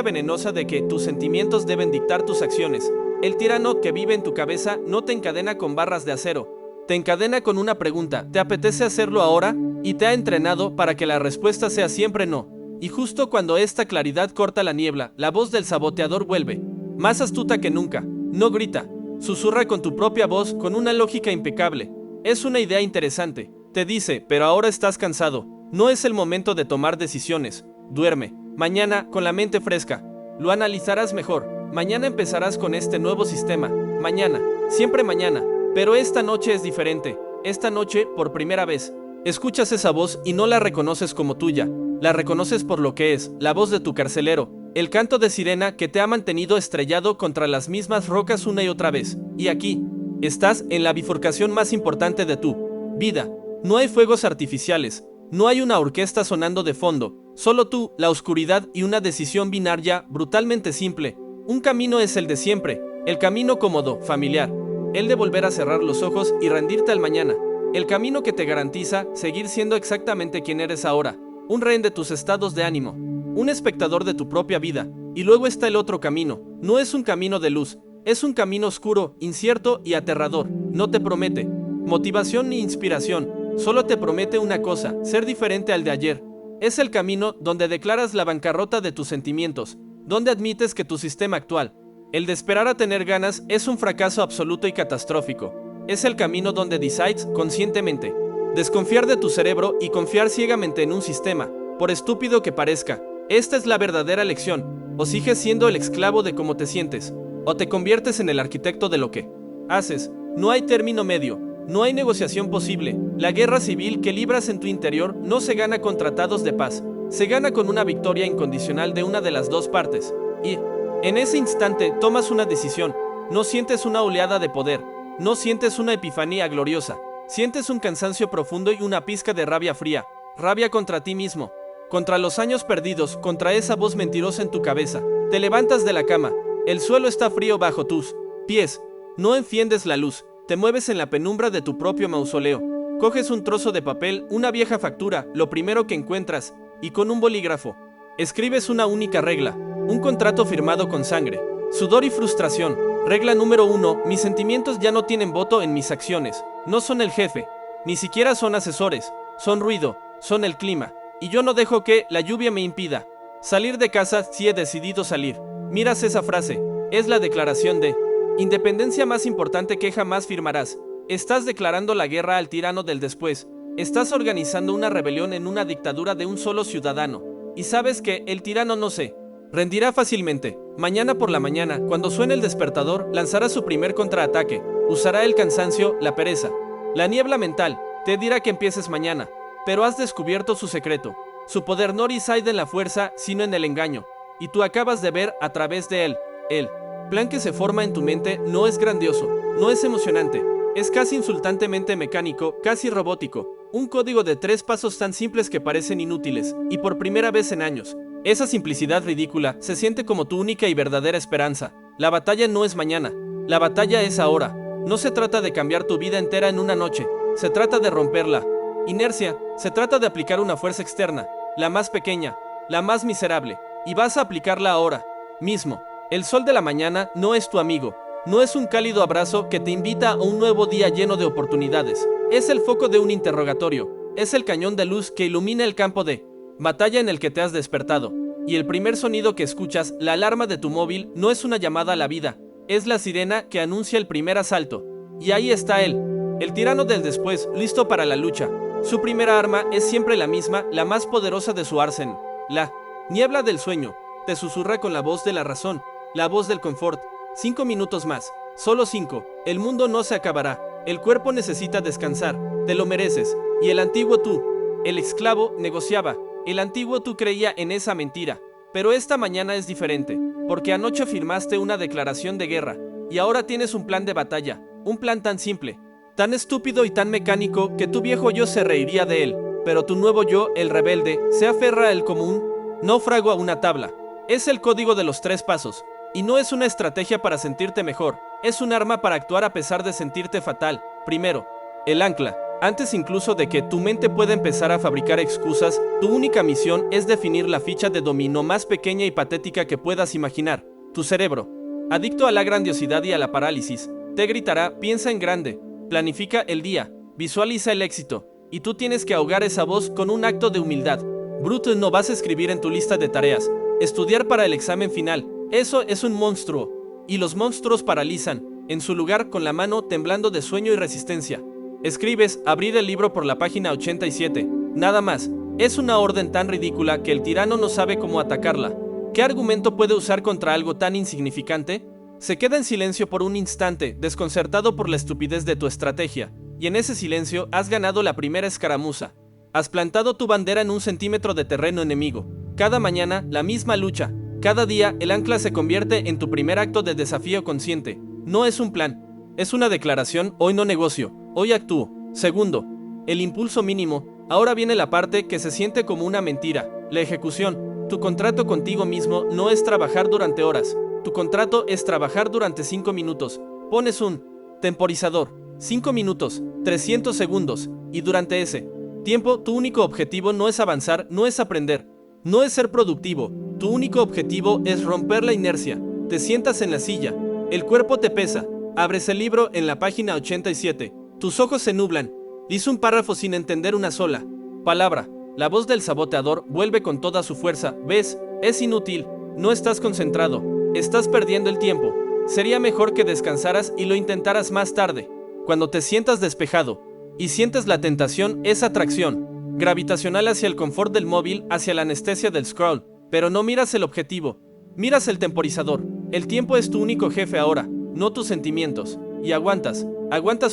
venenosa de que tus sentimientos deben dictar tus acciones. El tirano que vive en tu cabeza no te encadena con barras de acero, te encadena con una pregunta: ¿te apetece hacerlo ahora? Y te ha entrenado para que la respuesta sea siempre no. Y justo cuando esta claridad corta la niebla, la voz del saboteador vuelve, más astuta que nunca. No grita, susurra con tu propia voz, con una lógica impecable. Es una idea interesante. Te dice, pero ahora estás cansado. No es el momento de tomar decisiones. Duerme. Mañana, con la mente fresca, lo analizarás mejor. Mañana empezarás con este nuevo sistema. Mañana, siempre mañana. Pero esta noche es diferente. Esta noche, por primera vez, escuchas esa voz y no la reconoces como tuya. La reconoces por lo que es, la voz de tu carcelero. El canto de sirena que te ha mantenido estrellado contra las mismas rocas una y otra vez. Y aquí, estás en la bifurcación más importante de tu vida. No hay fuegos artificiales. No hay una orquesta sonando de fondo. Solo tú, la oscuridad y una decisión binaria brutalmente simple. Un camino es el de siempre, el camino cómodo, familiar, el de volver a cerrar los ojos y rendirte al mañana, el camino que te garantiza seguir siendo exactamente quien eres ahora, un rehén de tus estados de ánimo, un espectador de tu propia vida. Y luego está el otro camino. No es un camino de luz, es un camino oscuro, incierto y aterrador. No te promete motivación ni inspiración, solo te promete una cosa: ser diferente al de ayer. Es el camino donde declaras la bancarrota de tus sentimientos, donde admites que tu sistema actual, el de esperar a tener ganas, es un fracaso absoluto y catastrófico. Es el camino donde decides conscientemente desconfiar de tu cerebro y confiar ciegamente en un sistema, por estúpido que parezca. Esta es la verdadera lección. O sigues siendo el esclavo de cómo te sientes, o te conviertes en el arquitecto de lo que haces. No hay término medio, no hay negociación posible. La guerra civil que libras en tu interior no se gana con tratados de paz, se gana con una victoria incondicional de una de las dos partes. Y, en ese instante, tomas una decisión. No sientes una oleada de poder, no sientes una epifanía gloriosa, sientes un cansancio profundo y una pizca de rabia fría, rabia contra ti mismo, contra los años perdidos, contra esa voz mentirosa en tu cabeza. Te levantas de la cama, el suelo está frío bajo tus pies, no enciendes la luz, te mueves en la penumbra de tu propio mausoleo, coges un trozo de papel, una vieja factura, lo primero que encuentras, y con un bolígrafo, escribes una única regla, un contrato firmado con sangre, sudor y frustración. Regla número 1, mis sentimientos ya no tienen voto en mis acciones, no son el jefe, ni siquiera son asesores, son ruido, son el clima, y yo no dejo que la lluvia me impida salir de casa si he decidido salir. Miras esa frase, es la declaración de independencia más importante que jamás firmarás. Estás declarando la guerra al tirano del después, estás organizando una rebelión en una dictadura de un solo ciudadano, y sabes que el tirano no se rendirá fácilmente. Mañana por la mañana, cuando suene el despertador, lanzará su primer contraataque, usará el cansancio, la pereza, la niebla mental, te dirá que empieces mañana, pero has descubierto su secreto. Su poder no reside en la fuerza, sino en el engaño, y tú acabas de ver a través de él. El plan que se forma en tu mente no es grandioso, no es emocionante, es casi insultantemente mecánico, casi robótico, un código de 3 pasos tan simples que parecen inútiles, y por primera vez en años, esa simplicidad ridícula se siente como tu única y verdadera esperanza. La batalla no es mañana, la batalla es ahora. No se trata de cambiar tu vida entera en una noche, se trata de romperla. Inercia, se trata de aplicar una fuerza externa, la más pequeña, la más miserable, y vas a aplicarla ahora mismo. El sol de la mañana no es tu amigo, no es un cálido abrazo que te invita a un nuevo día lleno de oportunidades, es el foco de un interrogatorio, es el cañón de luz que ilumina el campo de batalla en el que te has despertado, y el primer sonido que escuchas, la alarma de tu móvil, no es una llamada a la vida, es la sirena que anuncia el primer asalto, y ahí está él, el tirano del después, listo para la lucha. Su primera arma es siempre la misma, la más poderosa de su arsenal, la niebla del sueño, te susurra con la voz de la razón, la voz del confort. 5 minutos más, solo 5, el mundo no se acabará, el cuerpo necesita descansar, te lo mereces, y el antiguo tú, el esclavo, negociaba. El antiguo tú creía en esa mentira, pero esta mañana es diferente, porque anoche firmaste una declaración de guerra, y ahora tienes un plan de batalla, un plan tan simple, tan estúpido y tan mecánico que tu viejo yo se reiría de él, pero tu nuevo yo, el rebelde, se aferra a él como un náufrago a una tabla. Es el código de los 3 pasos, y no es una estrategia para sentirte mejor, es un arma para actuar a pesar de sentirte fatal. Primero, el ancla. Antes incluso de que tu mente pueda empezar a fabricar excusas, tu única misión es definir la ficha de dominó más pequeña y patética que puedas imaginar. Tu cerebro, adicto a la grandiosidad y a la parálisis, te gritará, piensa en grande, planifica el día, visualiza el éxito, y tú tienes que ahogar esa voz con un acto de humildad. Bruto, no vas a escribir en tu lista de tareas, estudiar para el examen final, eso es un monstruo, y los monstruos paralizan, en su lugar con la mano temblando de sueño y resistencia. Escribes, abrir el libro por la página 87, nada más. Es una orden tan ridícula que el tirano no sabe cómo atacarla. ¿Qué argumento puede usar contra algo tan insignificante? Se queda en silencio por un instante, desconcertado por la estupidez de tu estrategia, y en ese silencio has ganado la primera escaramuza. Has plantado tu bandera en 1 centímetro de terreno enemigo. Cada mañana, la misma lucha. Cada día, el ancla se convierte en tu primer acto de desafío consciente. No es un plan, es una declaración, hoy no negocio. Hoy actúo. Segundo, el impulso mínimo. Ahora viene la parte que se siente como una mentira, la ejecución. Tu contrato contigo mismo no es trabajar durante horas. Tu contrato es trabajar durante 5 minutos. Pones un temporizador. 5 minutos, 300 segundos. Y durante ese tiempo, tu único objetivo no es avanzar, no es aprender, no es ser productivo. Tu único objetivo es romper la inercia. Te sientas en la silla. El cuerpo te pesa. Abres el libro en la página 87. Tus ojos se nublan, dice un párrafo sin entender una sola palabra. La voz del saboteador vuelve con toda su fuerza. ¿Ves? Es inútil, no estás concentrado, estás perdiendo el tiempo. Sería mejor que descansaras y lo intentaras más tarde. Cuando te sientas despejado y sientes la tentación, es atracción gravitacional hacia el confort del móvil, hacia la anestesia del scroll. pero no miras el objetivo, miras el temporizador. El tiempo es tu único jefe ahora, no tus sentimientos. Y aguantas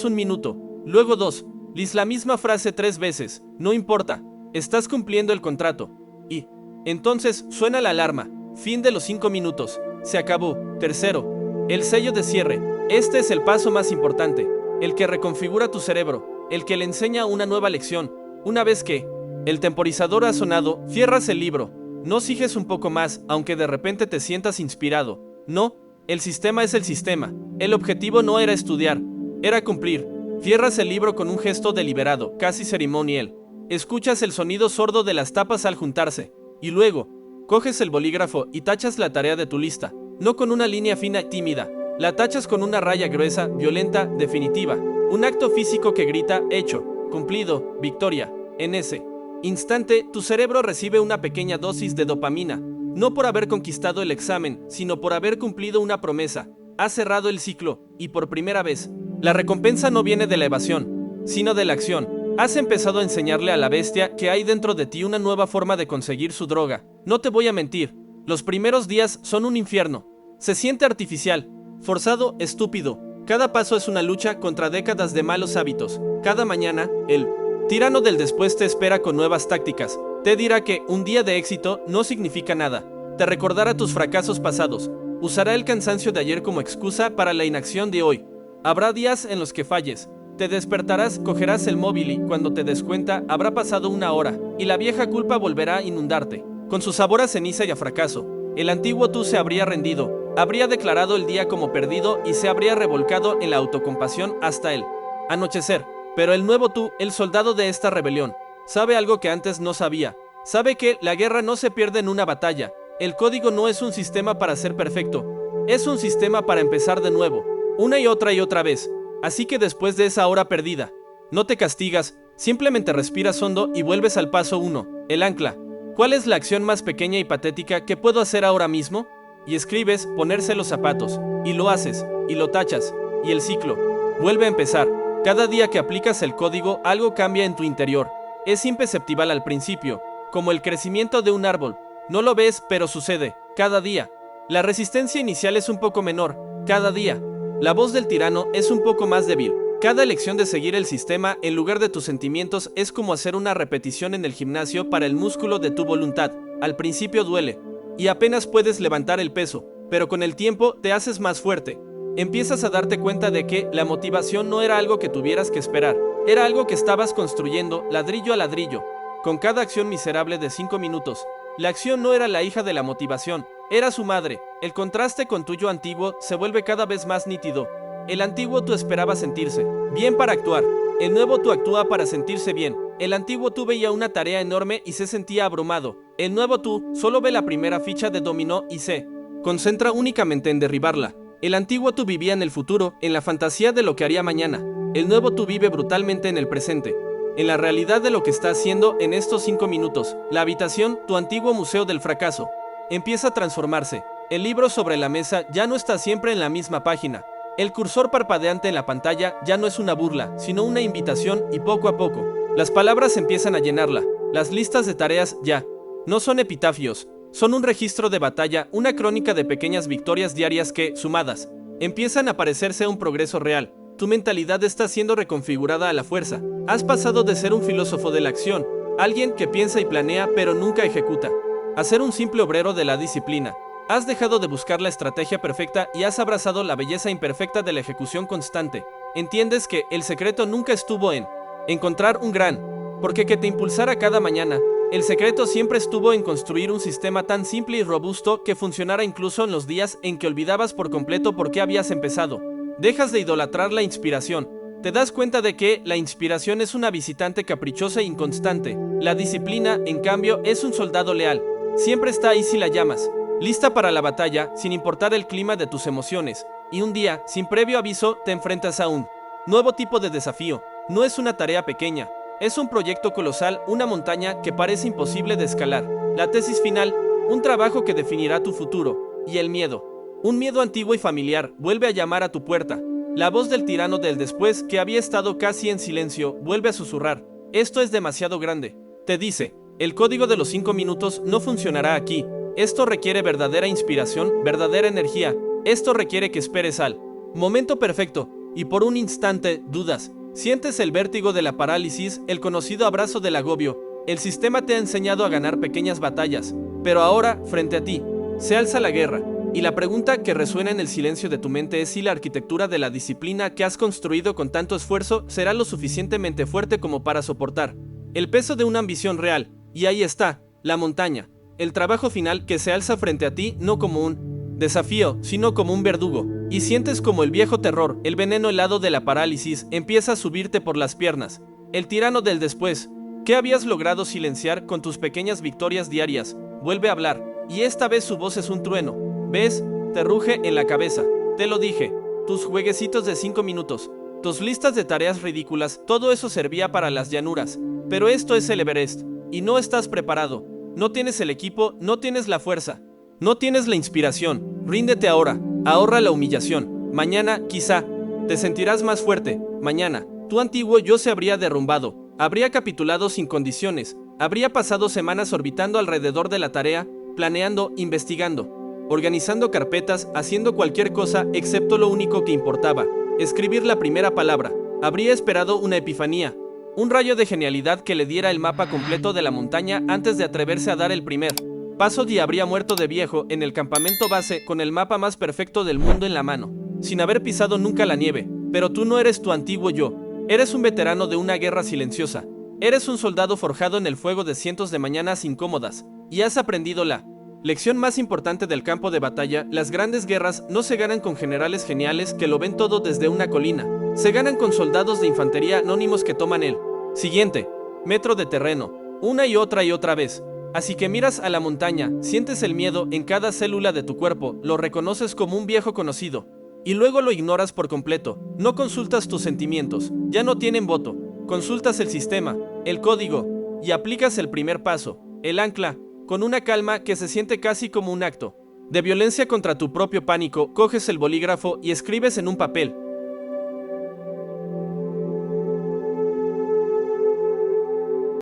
1 minuto, luego 2, lies la misma frase 3 veces, no importa, estás cumpliendo el contrato. Y entonces suena la alarma, fin de los 5 minutos, se acabó. Tercero, el sello de cierre. Este es el paso más importante, el que reconfigura tu cerebro, el que le enseña una nueva lección. Una vez que el temporizador ha sonado, cierras el libro. No sigues un poco más, aunque de repente te sientas inspirado. No, el sistema es el sistema. El objetivo no era estudiar, era cumplir. Cierras el libro con un gesto deliberado, casi ceremonial. Escuchas el sonido sordo de las tapas al juntarse. Y luego, coges el bolígrafo y tachas la tarea de tu lista. No con una línea fina y tímida. La tachas con una raya gruesa, violenta, definitiva. Un acto físico que grita, hecho, cumplido, victoria. En ese instante, tu cerebro recibe una pequeña dosis de dopamina. No por haber conquistado el examen, sino por haber cumplido una promesa. Has cerrado el ciclo, y por primera vez, la recompensa no viene de la evasión, sino de la acción. Has empezado a enseñarle a la bestia que hay dentro de ti una nueva forma de conseguir su droga. No te voy a mentir, los primeros días son un infierno. Se siente artificial, forzado, estúpido. Cada paso es una lucha contra décadas de malos hábitos. Cada mañana, el tirano del después te espera con nuevas tácticas. Te dirá que un día de éxito no significa nada. Te recordará tus fracasos pasados. Usará el cansancio de ayer como excusa para la inacción de hoy. Habrá días en los que falles. Te despertarás, cogerás el móvil y, cuando te des cuenta, habrá pasado 1 hora, y la vieja culpa volverá a inundarte, con su sabor a ceniza y a fracaso. El antiguo tú se habría rendido, habría declarado el día como perdido y se habría revolcado en la autocompasión hasta el anochecer. Pero el nuevo tú, el soldado de esta rebelión, sabe algo que antes no sabía. Sabe que la guerra no se pierde en una batalla. El código no es un sistema para ser perfecto, es un sistema para empezar de nuevo, una y otra vez. Así que después de esa hora perdida, no te castigas, simplemente respiras hondo y vuelves al paso 1, el ancla. ¿Cuál es la acción más pequeña y patética que puedo hacer ahora mismo? Y escribes ponerse los zapatos, y lo haces, y lo tachas, y el ciclo vuelve a empezar. Cada día que aplicas el código, algo cambia en tu interior. Es imperceptible al principio, como el crecimiento de un árbol. No lo ves, pero sucede, cada día. La resistencia inicial es un poco menor, cada día. La voz del tirano es un poco más débil. Cada elección de seguir el sistema en lugar de tus sentimientos es como hacer una repetición en el gimnasio para el músculo de tu voluntad. Al principio duele, y apenas puedes levantar el peso, pero con el tiempo te haces más fuerte. Empiezas a darte cuenta de que la motivación no era algo que tuvieras que esperar, era algo que estabas construyendo ladrillo a ladrillo, con cada acción miserable de 5 minutos. La acción no era la hija de la motivación, era su madre. El contraste con tu yo antiguo se vuelve cada vez más nítido. El antiguo tú esperaba sentirse bien para actuar, el nuevo tú actúa para sentirse bien. El antiguo tú veía una tarea enorme y se sentía abrumado. El nuevo tú solo ve la primera ficha de dominó y se concentra únicamente en derribarla. El antiguo tú vivía en el futuro, en la fantasía de lo que haría mañana. El nuevo tú vive brutalmente en el presente, en la realidad de lo que está haciendo en estos 5 minutos. La habitación, tu antiguo museo del fracaso, empieza a transformarse. El libro sobre la mesa ya no está siempre en la misma página. El cursor parpadeante en la pantalla ya no es una burla, sino una invitación, y poco a poco, las palabras empiezan a llenarla. Las listas de tareas ya no son epitafios, son un registro de batalla, una crónica de pequeñas victorias diarias que, sumadas, empiezan a parecerse a un progreso real. Tu mentalidad está siendo reconfigurada a la fuerza. Has pasado de ser un filósofo de la acción, alguien que piensa y planea pero nunca ejecuta, a ser un simple obrero de la disciplina. Has dejado de buscar la estrategia perfecta y has abrazado la belleza imperfecta de la ejecución constante. Entiendes que el secreto nunca estuvo en encontrar un gran porque que te impulsara cada mañana. El secreto siempre estuvo en construir un sistema tan simple y robusto que funcionara incluso en los días en que olvidabas por completo por qué habías empezado. Dejas de idolatrar la inspiración. Te das cuenta de que la inspiración es una visitante caprichosa e inconstante. La disciplina, en cambio, es un soldado leal. Siempre está ahí si la llamas, lista para la batalla, sin importar el clima de tus emociones. Y un día, sin previo aviso, te enfrentas a un nuevo tipo de desafío. No es una tarea pequeña, es un proyecto colosal, una montaña que parece imposible de escalar. La tesis final, un trabajo que definirá tu futuro. Y el miedo, un miedo antiguo y familiar, vuelve a llamar a tu puerta. La voz del tirano del después, que había estado casi en silencio, vuelve a susurrar. Esto es demasiado grande. Te dice, el código de los 5 minutos no funcionará aquí. Esto requiere verdadera inspiración, verdadera energía. Esto requiere que esperes al momento perfecto, y por un instante dudas. Sientes el vértigo de la parálisis, el conocido abrazo del agobio. El sistema te ha enseñado a ganar pequeñas batallas, pero ahora, frente a ti, se alza la guerra. Y la pregunta que resuena en el silencio de tu mente es si la arquitectura de la disciplina que has construido con tanto esfuerzo será lo suficientemente fuerte como para soportar el peso de una ambición real. Y ahí está, la montaña, el trabajo final que se alza frente a ti no como un desafío, sino como un verdugo. Y sientes como el viejo terror, el veneno helado de la parálisis, empieza a subirte por las piernas. El tirano del después, que habías logrado silenciar con tus pequeñas victorias diarias, vuelve a hablar, y esta vez su voz es un trueno. ¿Ves? Te ruge en la cabeza. Te lo dije. Tus jueguecitos de 5 minutos, tus listas de tareas ridículas, todo eso servía para las llanuras. Pero esto es el Everest, y no estás preparado. No tienes el equipo, no tienes la fuerza, no tienes la inspiración. Ríndete ahora, ahorra la humillación. Mañana, quizá, te sentirás más fuerte. Mañana, tu antiguo yo se habría derrumbado, habría capitulado sin condiciones, habría pasado semanas orbitando alrededor de la tarea, planeando, investigando, organizando carpetas, haciendo cualquier cosa excepto lo único que importaba, escribir la primera palabra. Habría esperado una epifanía, un rayo de genialidad que le diera el mapa completo de la montaña antes de atreverse a dar el primer paso, y habría muerto de viejo en el campamento base con el mapa más perfecto del mundo en la mano, sin haber pisado nunca la nieve. Pero tú no eres tu antiguo yo, eres un veterano de una guerra silenciosa, eres un soldado forjado en el fuego de cientos de mañanas incómodas, y has aprendido la lección más importante del campo de batalla. Las grandes guerras no se ganan con generales geniales que lo ven todo desde una colina. Se ganan con soldados de infantería anónimos que toman el siguiente metro de terreno, una y otra vez. Así que miras a la montaña, sientes el miedo en cada célula de tu cuerpo, lo reconoces como un viejo conocido, y luego lo ignoras por completo. No consultas tus sentimientos, ya no tienen voto. Consultas el sistema, el código, y aplicas el primer paso, el ancla, con una calma que se siente casi como un acto de violencia contra tu propio pánico. Coges el bolígrafo y escribes en un papel: